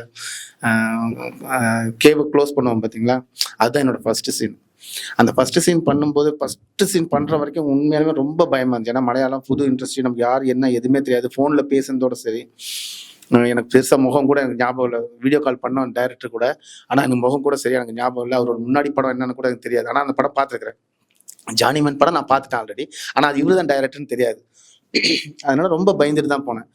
கேவை க்ளோஸ் பண்ணுவோம் பார்த்தீங்களா, அதுதான் என்னோடய ஃபஸ்ட்டு சீன். அந்த ஃபஸ்ட்டு சீன் பண்ணும்போது ஃபஸ்ட்டு சீன் பண்ணுற வரைக்கும் உண்மையாலுமே ரொம்ப பயமாக இருந்துச்சு. ஏன்னா மலையாளம் புது இண்டஸ்ட்ரி, நமக்கு யார் என்ன எதுவுமே தெரியாது. ஃபோனில் பேசுனதோட சரி, எனக்கு பெருசாக முகம் கூட எனக்கு ஞாபகம் இல்லை. வீடியோ கால் பண்ணோம் டைரக்டர் கூட, ஆனால் எனக்கு முகம் கூட சரியாக எனக்கு ஞாபகம் இல்லை. அவரோட முன்னாடி படம் என்னன்னு கூட எனக்கு தெரியாது. ஆனால் அந்த படம் பார்த்துருக்குறேன். ஜானிமன் படம் நான் பார்த்துட்டேன் ஆல்ரெடி. ஆனால் அது இவர் தான் டைரக்டர்னு தெரியாது. அதனால ரொம்ப பயந்துட்டு தான் போனேன்.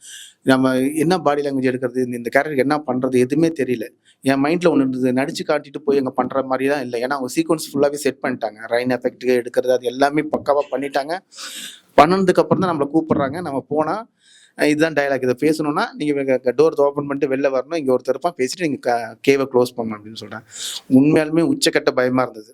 நம்ம என்ன பாடி லாங்குவேஜ் எடுக்கிறது, இந்த கேரக்டருக்கு என்ன பண்ணுறது எதுவுமே தெரியல. என் மைண்டில் ஒன்று இருந்தது, நடிச்சு காட்டிட்டு போய் எங்கே பண்ணுற மாதிரிலாம் இல்லை. ஏன்னா அவங்க சீக்வன்ஸ் ஃபுல்லாகவே செட் பண்ணிட்டாங்க. ரைன் எஃபெக்ட்டுக்கு எடுக்கிறது அது எல்லாமே பக்காவாக பண்ணிட்டாங்க. பண்ணதுக்கப்புறம் தான் நம்மளை கூப்பிட்றாங்க. நம்ம போனால் இதுதான் டைலாக், இதை பேசணும்னா நீங்கள் டோர் ஓப்பன் பண்ணிட்டு வெளில வரணும், இங்கே ஒருத்தர் இருப்பான், பேசிட்டு நீங்கள் கேவை க்ளோஸ் பண்ணணும் அப்படின்னு சொல்கிறேன். உண்மையாலுமே உச்சக்கட்ட பயமாக இருந்தது.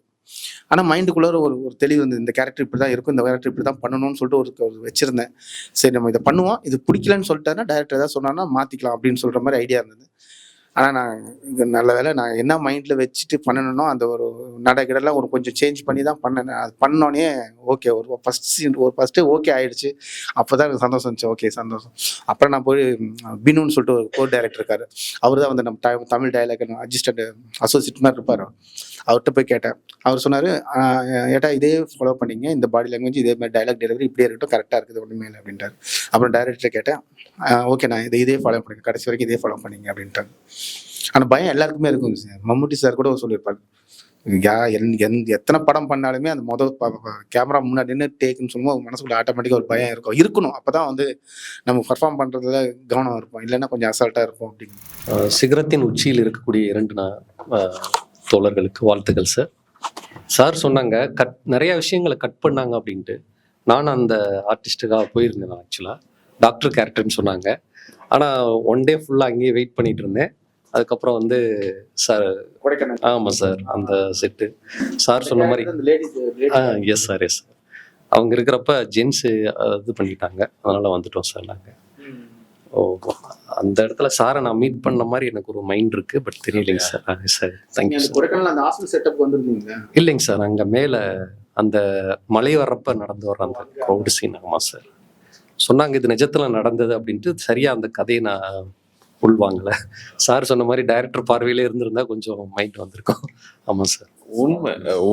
ஆனால் மைண்டுக்குள்ளார ஒரு ஒரு தெளிவு இருந்தது, இந்த கேரக்டர் இப்படி தான் இருக்கும், இந்த கேரக்டர் இப்படி தான் பண்ணணும்னு சொல்லிட்டு ஒரு வச்சிருந்தேன். சரி நம்ம இதை பண்ணுவோம், இது பிடிக்கலன்னு சொல்லிட்டாருன்னா டைரக்டர் ஏதாவது சொன்னான்னா மாற்றிக்கலாம் அப்படின்னு சொல்கிற மாதிரி ஐடியா இருந்தது. ஆனால் நான் இது நல்ல வேலை நான் என்ன மைண்டில் வச்சுட்டு பண்ணணும்னோ அந்த ஒரு நடைகிடலாம் ஒரு கொஞ்சம் சேஞ்ச் பண்ணி தான் பண்ணேன். அது பண்ணோடனே ஓகே, ஒரு ஃபஸ்ட்டு ஓகே ஆயிடுச்சு. அப்போ தான் எனக்கு சந்தோஷம் இருந்துச்சு, ஓகே சந்தோஷம். அப்புறம் நான் போய் பினுன்னு சொல்லிட்டு ஒரு கோ டைரக்டர் இருக்கார், அவர் தான் வந்து நம்ம தமிழ் டைலாக் அசிஸ்டன்ட் அசோசியேட் மாதிரி இருப்பார். அவர்கிட்ட போய் கேட்டேன். அவர் சொன்னார், ஏட்டா இதே ஃபாலோ பண்ணிங்க, இந்த பாடி லாங்குவேஜ் இதே மாதிரி டைலாக் டெலிவரி இப்படியே இருக்கட்டும், கரெக்டாக இருக்குது ஒன்றுமே இல்லை அப்படின்ட்டார். அப்புறம் டைரக்டர் கேட்டேன், ஓகே நான் இதே ஃபாலோ பண்ணிங்க, கடைசி வரைக்கும் இதே ஃபாலோ பண்ணிங்க அப்படின்ட்டாங்க. ஆனால் பயம் எல்லாருக்குமே இருக்கும் சார். மம்முட்டி சார் கூட சொல்லியிருப்பாரு, எத்தனை படம் பண்ணாலுமே அந்த மொதல் கேமரா முன்னாடி நின்று டேக்குன்னு சொல்லும்போது மனசுக்குள்ள ஆட்டோமேட்டிக்காக ஒரு பயம் இருக்கணும். அப்போ தான் வந்து நம்ம பர்ஃபார்ம் பண்ணுறதுல கவனம் இருப்போம், இல்லைன்னா கொஞ்சம் அசால்ட்டாக இருப்போம் அப்படின்னு. சிகரத்தின் உச்சியில் இருக்கக்கூடிய 2 தோழர்களுக்கு வாழ்த்துக்கள் சார். சார் சொன்னாங்க நிறைய விஷயங்களை கட் பண்ணாங்க அப்படின்ட்டு. நான் அந்த ஆர்டிஸ்ட்டுக்காக போயிருந்தேன். நான் ஆக்சுவலாக டாக்டர் கேரக்டர்னு சொன்னாங்க. ஆனால் 1 டே ஃபுல்லாக அங்கேயே வெயிட் பண்ணிட்டு இருந்தேன். அதுக்கப்புறம் வந்து சார், ஆமாம் சார், அந்த செட்டு சார் சொன்ன மாதிரி எஸ் சார் அவங்க இருக்கிறப்ப ஜென்ஸு இது பண்ணிட்டாங்க, அதனால் வந்துட்டோம் சார் நாங்கள். ஓ, அந்த இடத்துல சாரை நான் மீட் பண்ண மாதிரி எனக்கு ஒரு மைண்ட் இருக்கு, பட் தெரியலைங்க சார். Sir thank you sir. இல்லைங்க சார், அங்கே மேலே அந்த மலை வர்றப்ப நடந்து வர்ற அந்த க்ரௌடு சீன். ஆமாம் சார், சொன்னாங்க இது நிஜத்தில் நடந்தது அப்படின்ட்டு. சரியாக அந்த கதையை நான் உள்வாங்கலை. சார் சொன்ன மாதிரி டைரக்டர் பார்வையிலே இருந்திருந்தா கொஞ்சம் மைண்ட் வந்திருக்கும். ஆமாம் சார்,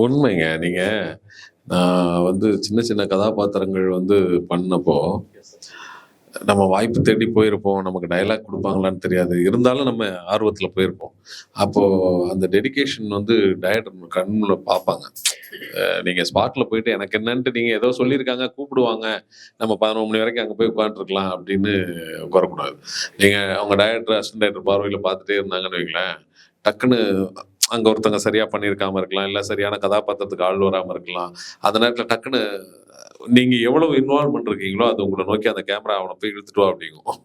உண்மைங்க. நீங்கள் நான் வந்து சின்ன சின்ன கதாபாத்திரங்கள் வந்து பண்ணப்போ நம்ம வாய்ப்பு தேடி போயிருப்போம், நமக்கு டைலாக் கொடுப்பாங்களான்னு தெரியாது, இருந்தாலும் நம்ம ஆர்வத்தில் போயிருப்போம். அப்போது அந்த டெடிகேஷன் வந்து டைரக்டர் கண்ணில் பார்ப்பாங்க. நீங்கள் ஸ்பாட்டில் போயிட்டு எனக்கு என்னன்ட்டு நீங்கள் ஏதோ சொல்லியிருக்காங்க கூப்பிடுவாங்க, நம்ம 11 மணி வரைக்கும் அங்கே போய் உட்காந்துருக்கலாம் அப்படின்னு உட்காரக்கூடாது. நீங்கள் அவங்க டைரக்டர் அசிஸ்டன்ட் டைரக்டர் பார்வையில் பார்த்துட்டே இருந்தாங்கன்னு வைங்களேன், டக்குன்னு அங்கே ஒருத்தங்க சரியாக பண்ணியிருக்காமல் இருக்கலாம், இல்லை சரியான கதாபாத்திரத்துக்கு ஆள் வராமல் இருக்கலாம். அந்த நேரத்தில் டக்குன்னு நீங்கள் எவ்வளவு இன்வால்வ்மெண்ட் இருக்கீங்களோ அது உங்களை நோக்கி அந்த கேமரா அவனை போய் இழுத்துட்டு வா அப்படிங்கும்.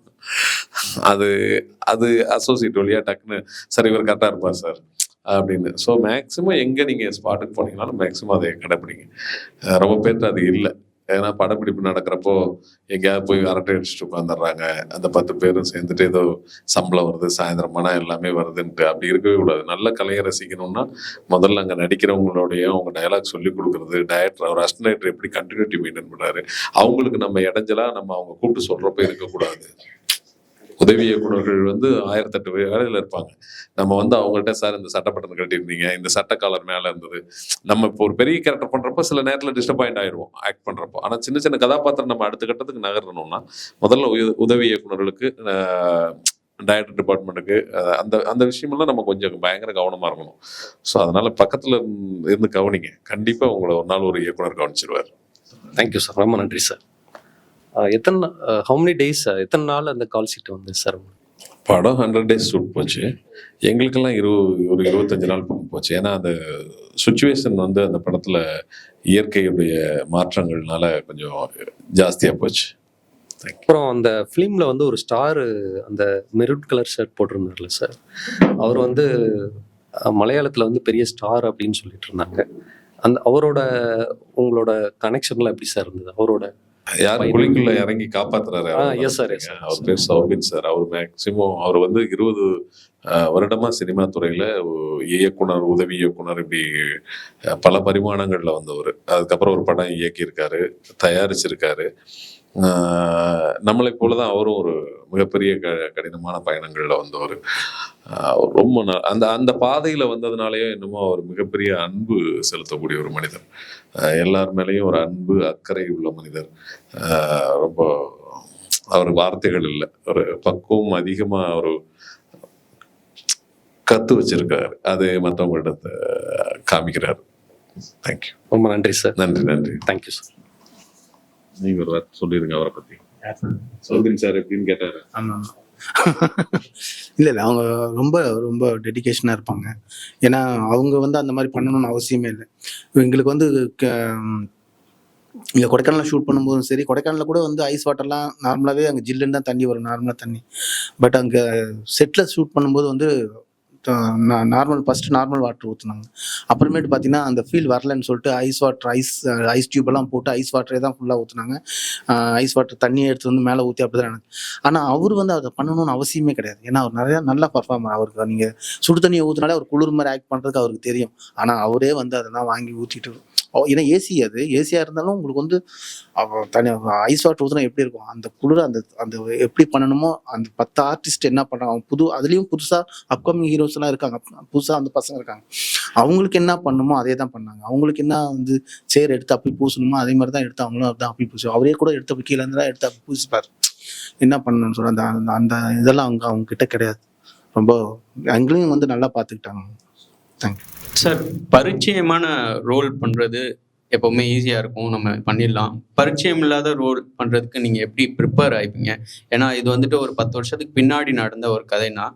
அது அது அசோசியேட் வழியாக டக்குன்னு சார் இவர் கரெக்டாக இருப்பார் சார் அப்படின்னு. ஸோ மேக்ஸிமம் எங்கே நீங்கள் ஸ்பாட்டுக்கு போனீங்கனாலும் மேக்ஸிமம் அதை கடைப்பிடிங்க. ரொம்ப பேர்ட்டு அது இல்லை. ஏன்னா படப்பிடிப்பு நடக்கிறப்போ எங்கேயாவது போய் அரட்டை அடிச்சுட்டு உட்காந்துடுறாங்க. அந்த 10 பேரும் சேர்ந்துட்டு ஏதோ சம்பளம் வருது, சாயந்தரமானா எல்லாமே வருதுன்ட்டு அப்படி இருக்கவே கூடாது. நல்ல கலையை ரசிக்கணும்னா முதல்ல அங்கே நடிக்கிறவங்களோடையும் அவங்க டயலாக் சொல்லி கொடுக்குறது, டைரக்டர் அவர் அசிஸ்டன்ட் டைரக்டர் எப்படி கண்டினியூட்டி மெயின்டைன் பண்ணாரு, அவங்களுக்கு நம்ம இடைஞ்சலாக நம்ம அவங்க கூப்பிட்டு சொல்கிறப்ப இருக்கக்கூடாது. உதவி இயக்குநர்கள் வந்து 1008 வேலையில் இருப்பாங்க. நம்ம வந்து அவங்கள்ட்ட சார் இந்த சட்டை பட்டன் கட்டியிருந்தீங்க, இந்த சட்டை காலர் மேலே இருந்தது. நம்ம இப்போ ஒரு பெரிய கேரக்டர் பண்ணுறப்போ சில நேரத்தில் டிஸ்டர்பாயிண்ட் ஆயிடுவோம் ஆக்ட் பண்ணுறப்போ. ஆனால் சின்ன சின்ன கதாபாத்திரம் நம்ம அடுத்த கட்டத்துக்கு நகரணும்னா முதல்ல உதவி இயக்குநர்களுக்கு, டைரக்டர் டிபார்ட்மெண்ட்டுக்கு அந்த அந்த விஷயமெல்லாம் நம்ம கொஞ்சம் பயங்கர கவனமாக இருக்கணும். ஸோ அதனால் பக்கத்தில் இருந்து கவனிங்க. கண்டிப்பாக உங்களை ஒரு நாள் ஒரு இயக்குனர் கவனிச்சிருவார். தேங்க்யூ சார், ரொம்ப நன்றி சார். ஹவு மெனி டேஸ், எத்தனை நாள் அந்த கால் ஷீட் வந்து சார்? படம் 100 days ஷூட் போச்சு. எங்களுக்கெல்லாம் ஒரு 25 நாள் பக்கம் போச்சு. ஏன்னா அந்த சுச்சுவேஷன் வந்து அந்த படத்தில் இயற்கையுடைய மாற்றங்கள்னால கொஞ்சம் ஜாஸ்தியாக போச்சு. அப்புறம் அந்த ஃபிலிமில் வந்து ஒரு ஸ்டாரு அந்த மெரூன் கலர் ஷர்ட் போட்டிருந்தார்ல சார், அவர் வந்து மலையாளத்தில் வந்து பெரிய ஸ்டார் அப்படின்னு சொல்லிட்டு இருந்தாங்க. அந்த அவரோட உங்களோட கனெக்ஷன்லாம் எப்படி சார் இருந்தது? அவரோட யார் குழிக்குள்ள இறங்கி காப்பாத்துறாரு? எஸ் சார், அவர் பேர் சௌபின் சார். அவர் மேக்சிமம் அவர் வந்து 20 வருடமா சினிமா துறையில இயக்குனர், உதவி இயக்குனர், இப்படி பல பரிமாணங்கள்ல வந்தவர். அதுக்கப்புறம் ஒரு படம் இயக்கியிருக்காரு, தயாரிச்சிருக்காரு. நம்மளை போலதான் அவரும் ஒரு மிகப்பெரிய கடினமான பயணங்கள்ல வந்தவர். ரொம்ப அந்த அந்த பாதையில வந்ததுனாலயோ என்னமோ அவர் மிகப்பெரிய அன்பு செலுத்தக்கூடிய ஒரு மனிதர். எல்லார் மேலேயும் ஒரு அன்பு அக்கறை உள்ள மனிதர். ரொம்ப அவர் வார்த்தைகள் இல்லை, ஒரு பக்குவம் அதிகமா ஒரு கத்து வச்சிருக்காரு, அது மற்றவங்கள்ட்ட காமிக்கிறார். தேங்க்யூ, ரொம்ப நன்றி சார். நன்றி. Thank you sir. நீங்க ஒரு வார்த்தை சொல்லிருங்க அவரை பத்தி. சௌபின் சார் எப்படின்னு கேட்டாரு. ஆமாம் இல்லை அவங்க ரொம்ப ரொம்ப டெடிகேஷனாக இருப்பாங்க. ஏன்னா அவங்க வந்து அந்த மாதிரி பண்ணணும்னு அவசியமே இல்லை. எங்களுக்கு வந்து இங்கே கொடைக்கானலில் ஷூட் பண்ணும்போதும் சரி, கொடைக்கானலில் கூட வந்து ஐஸ் வாட்டர்லாம் நார்மலாகவே அங்கே ஜில்லுன்னு தான் தண்ணி வரும், நார்மலாக தண்ணி. பட் அங்கே செட்டில் ஷூட் பண்ணும்போது வந்து நார்மல் வாட்டர் ஊற்றுனாங்க. அப்புறமேட்டு பார்த்தீங்கன்னா அந்த ஃபீல் வரலன்னு சொல்லிட்டு ஐஸ் டியூபெல்லாம் போட்டு ஐஸ் வாட்டரே தான் ஃபுல்லாக ஊற்றுனாங்க. ஐஸ் வாட்டர் தண்ணியை எடுத்து வந்து மேலே ஊற்றி அப்படி தான் எனக்கு. ஆனால் அவர் வந்து அதை பண்ணணும்னு அவசியமே கிடையாது. ஏன்னா அவர் நிறையா நல்ல பர்ஃபார்மர். அவருக்கு நீங்கள் சுடு தண்ணியை ஊற்றினாலே அவர் குளிர் மாதிரி ஆக்ட் பண்ணுறதுக்கு அவருக்கு தெரியும். ஆனால் அவரே வந்து அதெல்லாம் வாங்கி ஊற்றிட்டு, ஏன்னா ஏசி, அது ஏசியாக இருந்தாலும் உங்களுக்கு வந்து தனி ஐஸ் வாட்டர் ஊற்றினா எப்படி இருக்கும், அந்த குளிர் அந்த அந்த எப்படி பண்ணணுமோ அந்த 10 ஆர்டிஸ்ட் என்ன பண்ணுறாங்க, அதுலேயும் புதுசாக அப்கமிங் ஹீரோஸ் எல்லாம் இருக்காங்க, புதுசாக அந்த பசங்க இருக்காங்க. அவங்களுக்கு என்ன பண்ணணுமோ அதே தான் பண்ணாங்க. அவங்களுக்கு என்ன வந்து சேர் எடுத்து அப்படி பூசணுமோ அதே மாதிரி தான் எடுத்து அவங்களும் அப்படி அப்படி பூசி, அவரே கூட எடுத்து அப்படி கீழே இருந்தால் எடுத்து அப்படி பூசிப்பார். என்ன பண்ணணும்னு சொல்ல அந்த அந்த இதெல்லாம் அவங்க கிட்ட கிடையாது. ரொம்ப எங்களையும் வந்து நல்லா பார்த்துக்கிட்டாங்க. Thank you sir. பரிச்சயமான ரோல் பண்ணுறது எப்போவுமே ஈஸியாக இருக்கும், நம்ம பண்ணிடலாம். பரிச்சயம் இல்லாத ரோல் பண்ணுறதுக்கு நீங்கள் எப்படி ப்ரிப்பேர் ஆகிப்பீங்க? ஏன்னா இது வந்துட்டு ஒரு 10 வருஷத்துக்கு பின்னாடி நடந்த ஒரு கதைனா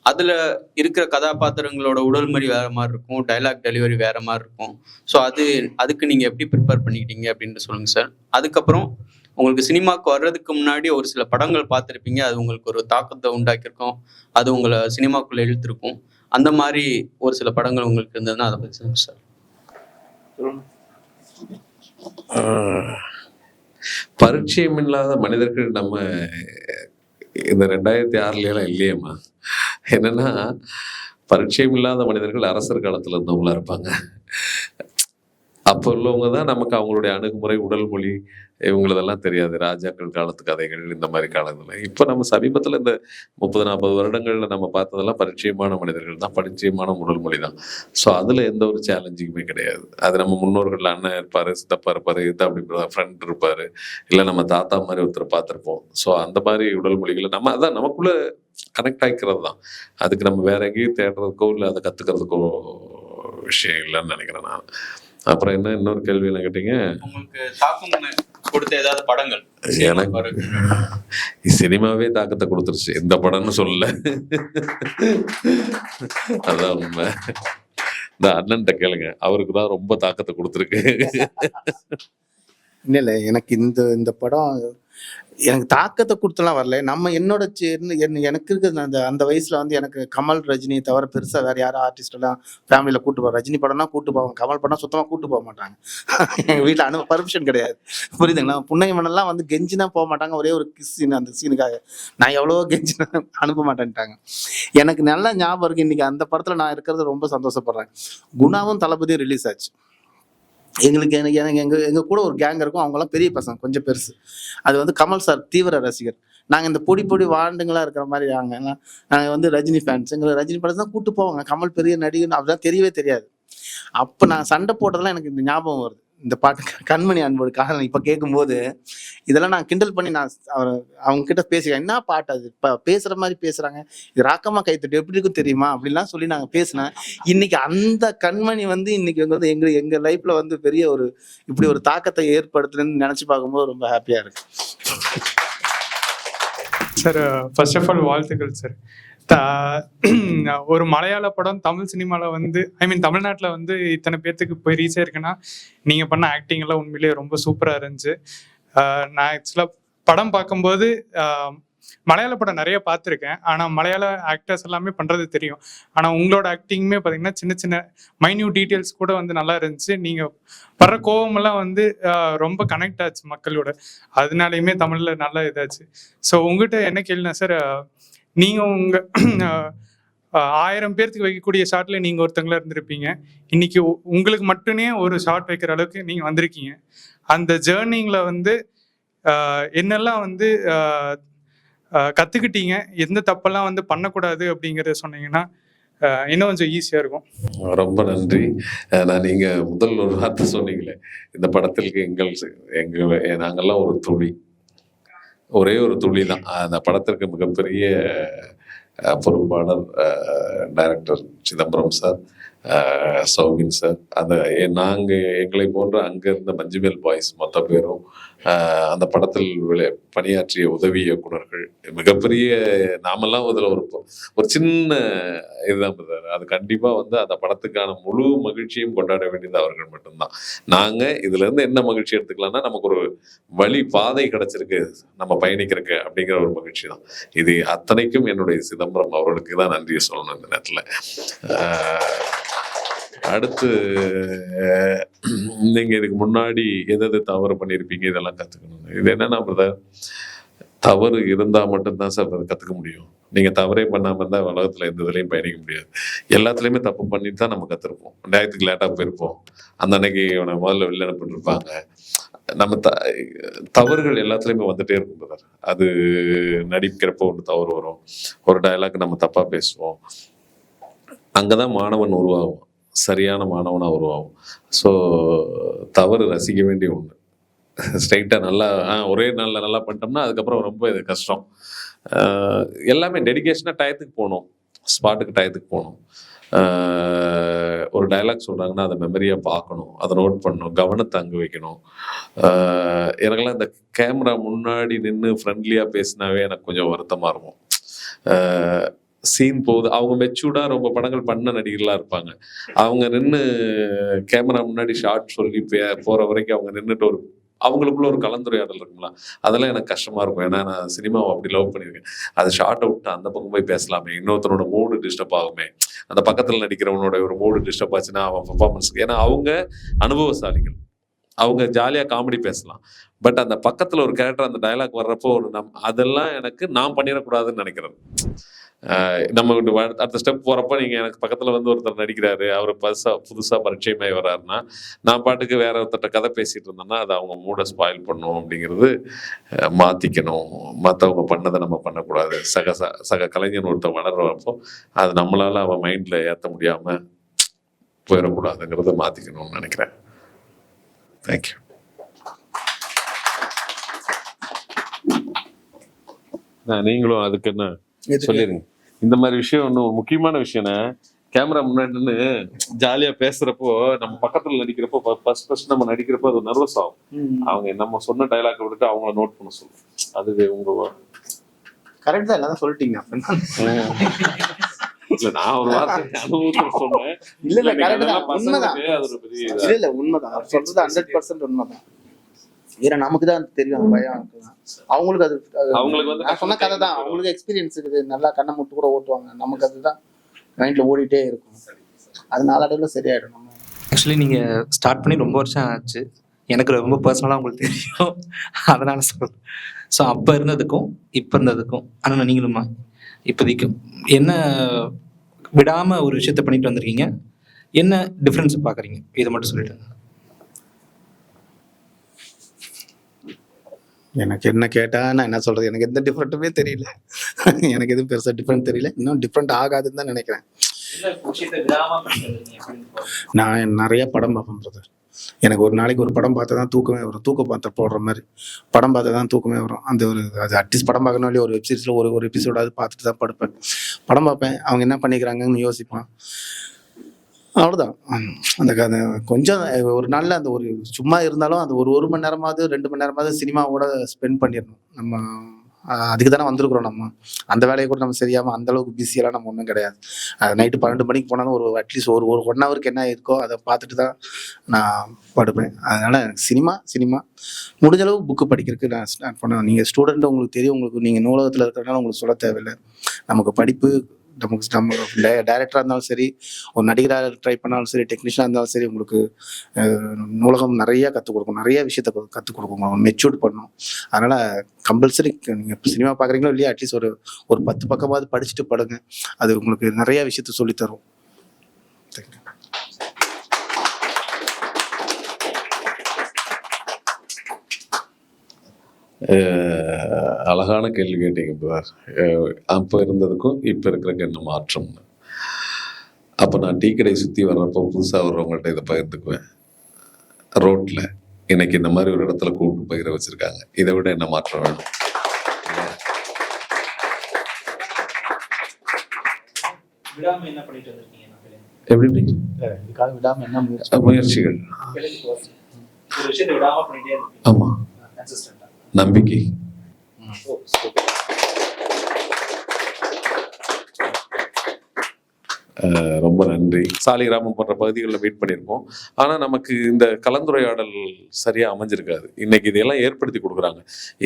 அதில் இருக்கிற கதாபாத்திரங்களோட உடல் மொழி வேறு மாதிரி இருக்கும், டைலாக் டெலிவரி வேறு மாதிரி இருக்கும். ஸோ அதுக்கு நீங்கள் எப்படி ப்ரிப்பேர் பண்ணிக்கிட்டீங்க அப்படின்ட்டு சொல்லுங்கள் சார். அதுக்கப்புறம் உங்களுக்கு சினிமாவுக்கு வர்றதுக்கு முன்னாடி ஒரு சில படங்கள் பார்த்துருப்பீங்க, அது உங்களுக்கு ஒரு தாக்கத்தை உண்டாக்கியிருக்கும், அது உங்களை சினிமாக்குள்ளே இழுத்துருக்கும். அந்த மாதிரி ஒரு சில படங்கள் உங்களுக்கு இருந்ததுன்னா அதை பற்றி சொல்லுங்கள் சார். பரிச்சயம் இல்லாத மனிதர்கள் நம்ம இந்த 2006 இல்லையம்மா. என்னன்னா, பரிச்சயம் இல்லாத மனிதர்கள் அரசர் காலத்துல இருந்தவங்களா இருப்பாங்க. அப்போ உள்ளவங்க தான் நமக்கு அவங்களுடைய அணுகுமுறை, உடல் மொழி, இவங்களதெல்லாம் தெரியாது. ராஜாக்கள் காலத்து கதைகள், இந்த மாதிரி காலத்தில். இப்போ நம்ம சமீபத்தில் இந்த 30-40 வருடங்களில் நம்ம பார்த்ததெல்லாம் பரிச்சயமான மனிதர்கள் தான், பரிச்சயமான உடல் மொழி தான். ஸோ அதில் எந்த ஒரு சேலஞ்சிங்குமே கிடையாது. அது நம்ம முன்னோர்கள் அண்ணன் இருப்பார், சித்தப்பா இருப்பார், இது அப்படி ஃப்ரெண்ட் இருப்பார், இல்லை நம்ம தாத்தா மாதிரி ஒருத்தர் பார்த்துருப்போம். ஸோ அந்த மாதிரி உடல் மொழிகளை நம்ம அதான் நமக்குள்ளே கனெக்ட் ஆகிக்கிறது தான். அதுக்கு நம்ம வேற எங்கேயும் தேடுறதுக்கோ இல்லை அதை கற்றுக்கிறதுக்கோ விஷயம் இல்லைன்னு நினைக்கிறேன் நான். அப்புறம் என்ன இன்னொரு கேள்வி என்ன கேட்டீங்க? உங்களுக்கு தாக்கம் கொடுத்த ஏதாவது படங்கள்? எனக்கு சினிமாவே தாக்கத்தை கொடுத்துருச்சு, எந்த படம்னு சொல்லல. அதான் உண்மை. இந்த அண்ணன்ட்ட கேளுங்க, அவருக்கு தான் ரொம்ப தாக்கத்தை கொடுத்துருக்கு. இல்லை எனக்கு இந்த படம் எனக்கு தாக்கத்தை கொடுத்துலாம் வரல. நம்ம என்னோட எனக்கு இருக்கிற அந்த வயசுல வந்து எனக்கு கமல், ரஜினி தவிர பெருசா வேற யாரும் ஆர்டிஸ்ட் எல்லாம் ஃபேமிலியில கூட்டு போவாங்க. ரஜினி படம்னா கூட்டு போவாங்க, கமல் படம் சுத்தமா கூட்டு போக மாட்டாங்க. எங்க வீட்டுல பர்மிஷன் கிடையாது, புரியுதுங்களா? புன்னையமனெல்லாம் வந்து கெஞ்சினா போக மாட்டாங்க, ஒரே ஒரு கிஸ் சீன், அந்த சீனுக்காக நான் எவ்வளவோ கெஞ்சினா அனுப்ப மாட்டேன்ட்டாங்க. எனக்கு நல்லா ஞாபகம் இருக்கு, இன்னைக்கு அந்த படத்துல நான் இருக்கிறது ரொம்ப சந்தோஷப்படுறேன். குணாவும் தளபதியும் ரிலீஸ் ஆச்சு. எங்க கூட ஒரு கேங் இருக்கும், அவங்கெல்லாம் பெரிய பசங்க, கொஞ்சம் பெருசு. அது வந்து கமல் சார் தீவிர ரசிகர். நாங்கள் இந்த பொடி வாழ்ந்துங்களா இருக்கிற மாதிரி நாங்கள் வந்து ரஜினி ஃபேன்ஸ். எங்களை ரஜினி படத்தை தான் கூட்டு போவாங்க. கமல் பெரிய நடிகர் அப்படிதான் தெரியவே தெரியாது. அப்போ நான் சண்டை போட்டதெல்லாம் எனக்கு இந்த ஞாபகம் வருது. இந்த பாட்டு கண்மணி அன்போடு காதல் இப்போ கேட்கும்போது இதெல்லாம் நான் கிண்டல் பண்ணி நான் அவங்க கிட்ட பேசுகிறேன். என்ன பாட்டு அது, இப்போ பேசுகிற மாதிரி பேசுகிறாங்க, இது ராக்கமாக கைத்தட்டு எப்படி இருக்கும் தெரியுமா அப்படின்லாம் சொல்லி நாங்கள் பேசினேன். இன்னைக்கு அந்த கண்மணி வந்து இன்னைக்கு வந்து எங்கள் லைஃப்பில் வந்து பெரிய ஒரு இப்படி ஒரு தாக்கத்தை ஏற்படுத்துதுன்னு நினச்சி பார்க்கும்போது ரொம்ப ஹாப்பியாக இருக்கு சார். ஃபர்ஸ்ட் ஆஃப் ஆல் வாழ்த்துக்கள் சார். ஒரு மலையாள படம் தமிழ் சினிமாவில் வந்து தமிழ்நாட்டில் வந்து இத்தனை பேர்த்துக்கு போய் ரீச் ஆயிருக்குன்னா நீங்கள் பண்ண ஆக்டிங் எல்லாம் உண்மையிலேயே ரொம்ப சூப்பராக இருந்துச்சு. நான் ஆக்சுவலாக படம் பார்க்கும்போது மலையாள படம் நிறைய பார்த்துருக்கேன், ஆனால் மலையாள ஆக்டர்ஸ் எல்லாமே பண்ணுறது தெரியும். ஆனால் உங்களோட ஆக்டிங்குமே பார்த்தீங்கன்னா சின்ன சின்ன மைன்யூட் டீட்டெயில்ஸ் கூட வந்து நல்லா இருந்துச்சு. நீங்கள் வர்ற கோவமெல்லாம் வந்து ரொம்ப கனெக்ட் ஆச்சு மக்களோட, அதனாலையுமே தமிழில் நல்லா இதாச்சு. ஸோ உங்கள்கிட்ட என்ன கேளுனா சார், நீங்கள் உங்கள் 1000 பேர்த்துக்கு வைக்கக்கூடிய ஷார்ட்ல நீங்கள் ஒருத்தங்களா இருந்திருப்பீங்க. இன்னைக்கு உங்களுக்கு மட்டுமே ஒரு ஷார்ட் வைக்கிற அளவுக்கு நீங்கள் வந்திருக்கீங்க. அந்த ஜேர்னிங்கில் வந்து என்னெல்லாம் வந்து கற்றுக்கிட்டீங்க, எந்த தப்பெல்லாம் வந்து பண்ணக்கூடாது அப்படிங்கிறத சொன்னீங்கன்னா இன்னும் கொஞ்சம் ஈஸியாக இருக்கும். ரொம்ப நன்றி. நான் நீங்கள் முதல் ஒரு வார்த்தை சொன்னீங்களே, இந்த படத்திற்கு நாங்கள்லாம் ஒரு துளி, ஒரே ஒரு துளி தான். அந்த படத்திற்கு மிகப்பெரிய பொறுப்பாளர் director Chidambaram sir, Soumin sir, அந்த எங்களை போன்ற அங்கே இருந்த மஞ்சுமேல் பாய்ஸ் மொத்த பேரும், அந்த படத்தில் பணியாற்றிய உதவி இயக்குனர்கள், மிகப்பெரிய நாமெல்லாம் அதில் ஒரு சின்ன இதுதான் பிரதர். அது கண்டிப்பாக வந்து அந்த படத்துக்கான முழு மகிழ்ச்சியும் கொண்டாட வேண்டியது அவர்கள் மட்டும்தான். நாங்கள் இதுலேருந்து என்ன மகிழ்ச்சி எடுத்துக்கலாம்னா, நமக்கு ஒரு வழி பாதை கிடைச்சிருக்கு நம்ம பயணிக்கிறதுக்கு அப்படிங்கிற ஒரு மகிழ்ச்சி தான். இது அத்தனைக்கும் என்னுடைய சிதம்பரம் அவர்களுக்கு தான் நன்றியை சொல்லணும் இந்த நேரத்தில். அடுத்து நீங்க இதுக்கு முன்னாடி எது தவறு பண்ணியிருப்பீங்க இதெல்லாம் கத்துக்கணும். இது என்னன்னா பிரதர், தவறு இருந்தா மட்டும்தான் சார் அதை கத்துக்க முடியும். நீங்க தவறே பண்ணாம இருந்தா உலகத்துல எந்த இதுலையும் பயணிக்க முடியாது. எல்லாத்துலயுமே தப்பு பண்ணிட்டு தான் நம்ம கத்துருப்போம். டயத்துக்கு லேட்டா போயிருப்போம், அந்த அன்னைக்கு முதல்ல வெளில அனுப்பிட்டுருப்பாங்க. நம்ம தவறுகள் எல்லாத்துலயுமே வந்துட்டே இருக்கும் பிரதர். அது நடிக்கிறப்போ ஒன்று தவறு வரும், ஒரு டயலாக் நம்ம தப்பா பேசுவோம், அங்கதான் மாணவன் உருவாகும், சரியான மாணவனாக உருவாகும். ஸோ தவறு ரசிக்க வேண்டிய ஒன்று. ஸ்ட்ரைட்டாக நல்லா ஒரே நாளில் நல்லா பண்ணிட்டோம்னா அதுக்கப்புறம் ரொம்ப இது கஷ்டம். எல்லாமே டெடிகேஷனாக டயத்துக்கு போகணும், ஸ்பாட்டுக்கு டயத்துக்கு போகணும். ஒரு டைலாக் சொல்கிறாங்கன்னா அதை மெமரியாக பார்க்கணும், அதை நோட் பண்ணணும், கவனத்தை அங்கே வைக்கணும். எனக்கெல்லாம் இந்த கேமரா முன்னாடி நின்று ஃப்ரெண்ட்லியாக பேசினாவே எனக்கு கொஞ்சம் வருத்தமாக இருக்கும். சீன் போகுது, அவங்க மெச்சூர்டா ரொம்ப படங்கள் பண்ண நடிகர்களா இருப்பாங்க, அவங்க நின்று கேமரா முன்னாடி ஷார்ட் சொல்லி போற வரைக்கும் அவங்க நின்றுட்டு அவங்களுக்குள்ள ஒரு கலந்துரையாடல் இருக்குங்களா, அதெல்லாம் எனக்கு கஷ்டமா இருக்கும். ஏன்னா நான் சினிமாவை அப்படி லவ் பண்ணியிருக்கேன். அது ஷார்ட்டை விட்டு அந்த பக்கம் போய் பேசலாமே, இன்னொருத்தனோட மூடு டிஸ்டர்ப் ஆகுமே, அந்த பக்கத்தில் நடிக்கிறவனோட ஒரு மூடு டிஸ்டர்ப் ஆச்சுன்னா அவன் பர்ஃபார்மன்ஸுக்கு, ஏன்னா அவங்க அனுபவசாலிகள், அவங்க ஜாலியாக காமெடி பேசலாம். பட் அந்த பக்கத்தில் ஒரு கேரக்டர் அந்த டயலாக் வர்றப்போ அதெல்லாம் எனக்கு நான் பண்ணிடக்கூடாதுன்னு நினைக்கிறேன். நம்ம அடுத்த ஸ்டெப் போறப்ப நீங்க எனக்கு பக்கத்துல வந்து ஒருத்தர் நடிக்கிறாரு, அவர் புதுசா பரிச்சயமாய் வர்றாருன்னா நான் பாட்டுக்கு வேற ஒருத்தட்ட கதை பேசிட்டு இருந்தோம்னா அது அவங்க மூட ஸ்பாயில் பண்ணும். அப்படிங்கிறது மாத்திக்கணும். மற்றவங்க பண்ணதை நம்ம பண்ணக்கூடாது. சக கலைஞன் ஒருத்தர் வளர்றப்போ அது நம்மளால அவன் மைண்ட்ல ஏற்ற முடியாம போயிடக்கூடாதுங்கிறத மாத்திக்கணும்னு நினைக்கிறேன். தேங்க்யூ. நீங்களும் அதுக்கு என்ன சொல்லிருங்க. இந்த மாதிரி விஷயம் ஒன்றும் முக்கியமான விஷயம்னா, கேமரா முன்னாடின்னு ஜாலியா பேசுறப்போ நம்ம பக்கத்துல நடிக்கிறப்போ ஃபர்ஸ்ட் நம்ம நடிக்கிறப்போ அது நர்வஸ் ஆகும். அவங்க நம்ம சொன்ன டைலாக் விட்டுட்டு அவங்கள நோட் பண்ண சொல்லுவோம். அது உங்க கரெக்ட் தான், எல்லாம் சொல்லிட்டீங்க. இல்ல நான் ஒரு வார்த்தை அனுபவத்தில் சொன்னேன். இல்ல கரெக்ட் தான், உண்மைதான். இல்ல உண்மைதான், சொல்றது 100% உண்மைதான். ஏன்னா நமக்கு தான் தெரியும் அந்த பயம். அவங்களுக்கு அவங்களுக்கு வந்து நான் சொன்ன கதை தான், அவங்களுக்கு எக்ஸ்பீரியன்ஸ் இருக்குது, நல்லா கண்ணை முட்டு கூட ஓட்டுவாங்க. நமக்கு அதுதான் மைண்ட்ல ஓடிட்டே இருக்கும். அது நாளடைவில் சரியாயிடும். நம்ம ஆக்சுவலி நீங்கள் ஸ்டார்ட் பண்ணி ரொம்ப வருஷம் ஆச்சு, எனக்கு ரொம்ப பர்சனலாக உங்களுக்கு தெரியும், அதனால சொல்கிறேன். ஸோ அப்போ இருந்ததுக்கும் இப்போ இருந்ததுக்கும் ஆனால் நீங்களுமா இப்போதைக்கும் என்ன விடாமல் ஒரு விஷயத்த பண்ணிட்டு வந்திருக்கீங்க, என்ன டிஃப்ரென்ஸ் பார்க்குறீங்க, இதை மட்டும் சொல்லிட்டு. எனக்கு என்ன கேட்டா நான் என்ன சொல்றது, எனக்கு எந்த டிஃப்ரெண்ட்டுமே தெரியல. எனக்கு எதுவும் பெருசா டிஃப்ரெண்ட் தெரியல, இன்னும் டிஃப்ரெண்ட் ஆகாதுன்னு தான் நினைக்கிறேன். நான் நிறைய படம் பார்ப்பேன் பிரதர். எனக்கு ஒரு நாளைக்கு ஒரு படம் பார்த்தா தான் தூக்கமே வரும். தூக்க பார்த்து போடுற மாதிரி படம் பார்த்தா தான் தூக்கமே வரும். அந்த ஒரு அது அட்லீஸ்ட் படம் பார்க்கணும் இல்லையா, ஒரு வெப்சீரிஸில் ஒரு எபிசோடாவது பார்த்துட்டு தான் படுப்பேன். படம் பார்ப்பேன், அவங்க என்ன பண்ணிக்கிறாங்கன்னு யோசிப்பேன், அவ்வளோதான். அந்த கொஞ்சம் ஒரு நாளில் அந்த ஒரு சும்மா இருந்தாலும் அந்த ஒரு மணி நேரமாவது 2 மணி நேரமாவது சினிமாவோட ஸ்பெண்ட் பண்ணிடணும். நம்ம அதுக்கு தானே வந்திருக்கிறோம். நம்ம அந்த வேலையை கூட நம்ம சரியாமல் அந்தளவுக்கு பிஸியெல்லாம் நம்ம ஒன்றும் கிடையாது. நைட்டு 12 மணிக்கு போனாலும் ஒரு அட்லீஸ்ட் ஒரு 1 ஹவருக்கு என்ன இருக்கோ அதை பார்த்துட்டு தான் நான் படுப்பேன். அதனால் எனக்கு சினிமா முடிஞ்சளவு புக்கு படிக்கிறதுக்கு நான் ஸ்டார்ட் பண்ணேன். நீங்கள் ஸ்டூடெண்ட், உங்களுக்கு தெரியும், உங்களுக்கு நீங்கள் நூலகத்தில் இருக்கிறதுனால உங்களுக்கு சொல்ல தேவையில்லை. நமக்கு படிப்பு, நம்ம டைரக்டராக இருந்தாலும் சரி, ஒரு நடிகராக ட்ரை பண்ணாலும் சரி, டெக்னீஷியனாக இருந்தாலும் சரி, உங்களுக்கு நூலகம் நிறைய கற்றுக் கொடுக்கும், நிறைய விஷயத்த கற்றுக் கொடுக்கும், மெச்சூர்ட் பண்ணும். அதனால் கம்பல்சரி நீங்கள் சினிமா பார்க்குறீங்களோ இல்லையா, அட்லீஸ்ட் ஒரு 10 பக்கமாவது படிச்சுட்டு படுங்க. அது உங்களுக்கு நிறைய விஷயத்த சொல்லித்தரும். அழகான கேள்வி கேட்டீங்க பார். அப்போ இருந்ததுக்கும் இப்போ இருக்கிறதுக்கு என்ன மாற்றம்? அப்போ நான் டீ கடை சுற்றி வர்றப்போ புதுசாக வர்றவங்கள்ட்ட இதை பகிர்ந்துக்குவேன். ரோட்டில் இன்னைக்கு இந்த மாதிரி ஒரு இடத்துல கூப்பிட்டு பகிர வச்சுருக்காங்க, இதை விட என்ன மாற்றம் வேணும்? எப்படி எப்படி இதுக்காக விடாம என்ன முயற்சிகள்? ஆமா, நம்பிக்கை. ரொம்ப நன்றி. சாலிகிராமம் போன்ற பகுதிகளில் மீட் பண்ணியிருக்கோம். ஆனால் நமக்கு இந்த கலந்துரையாடல் சரியாக அமைஞ்சிருக்காது. இன்னைக்கு இதையெல்லாம் ஏற்படுத்தி கொடுக்குறாங்க.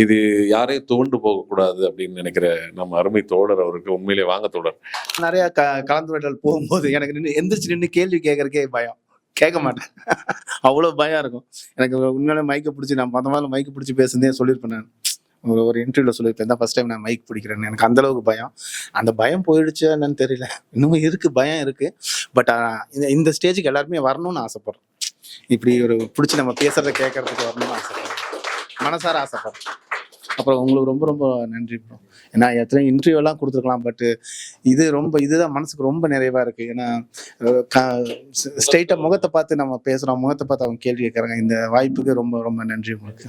இது யாரையும் துவண்டு போகக்கூடாது அப்படின்னு நினைக்கிற நம்ம அருமை தோழர் அவருக்கு உண்மையிலே வாங்க தோழர். நிறைய கலந்துரையாடல் போகும்போது எனக்கு எந்திரிச்சு நின்று கேள்வி கேட்கறக்கே பயம், கேட்க மாட்டேன். அவ்வளோ பயம் இருக்கும் எனக்கு. உண்மையிலே மைக்கை பிடிச்சி நான் மொதல் முதல்ல மைக்கை பிடிச்சி பேசுனதே சொல்லியிருப்பேன். நான் ஒரு இன்டர்வியூவில் சொல்லியிருப்பேன், தான் ஃபர்ஸ்ட் டைம் நான் மைக் பிடிக்கிறேன்னு. எனக்கு அந்த அளவுக்கு பயம். அந்த பயம் போயிடுச்சு என்னன்னு தெரியல, இன்னமும் இருக்கு, பயம் இருக்கு. பட் இந்த ஸ்டேஜுக்கு எல்லாருமே வரணும்னு ஆசைப்படுறேன். இப்படி ஒரு பிடிச்சி நம்ம பேசுறத கேட்கறதுக்கு வரணும்னு ஆசைப்படுறேன், மனசார ஆசைப்படுறேன். அப்புறம் உங்களுக்கு ரொம்ப ரொம்ப நன்றி ப்ரோ. ஏன்னா எத்தனை இன்டர்வியூலாம் கொடுத்துருக்கலாம், பட் இதுதான் மனசுக்கு ரொம்ப நிறைவாக இருக்குது. ஏன்னா ஸ்ட்ரெயிட்டாக முகத்தை பார்த்து நம்ம பேசுகிறோம், முகத்தை பார்த்து அவங்க கேள்வி கேட்குறாங்க. இந்த வாய்ப்புக்கு ரொம்ப ரொம்ப நன்றி உங்களுக்கு.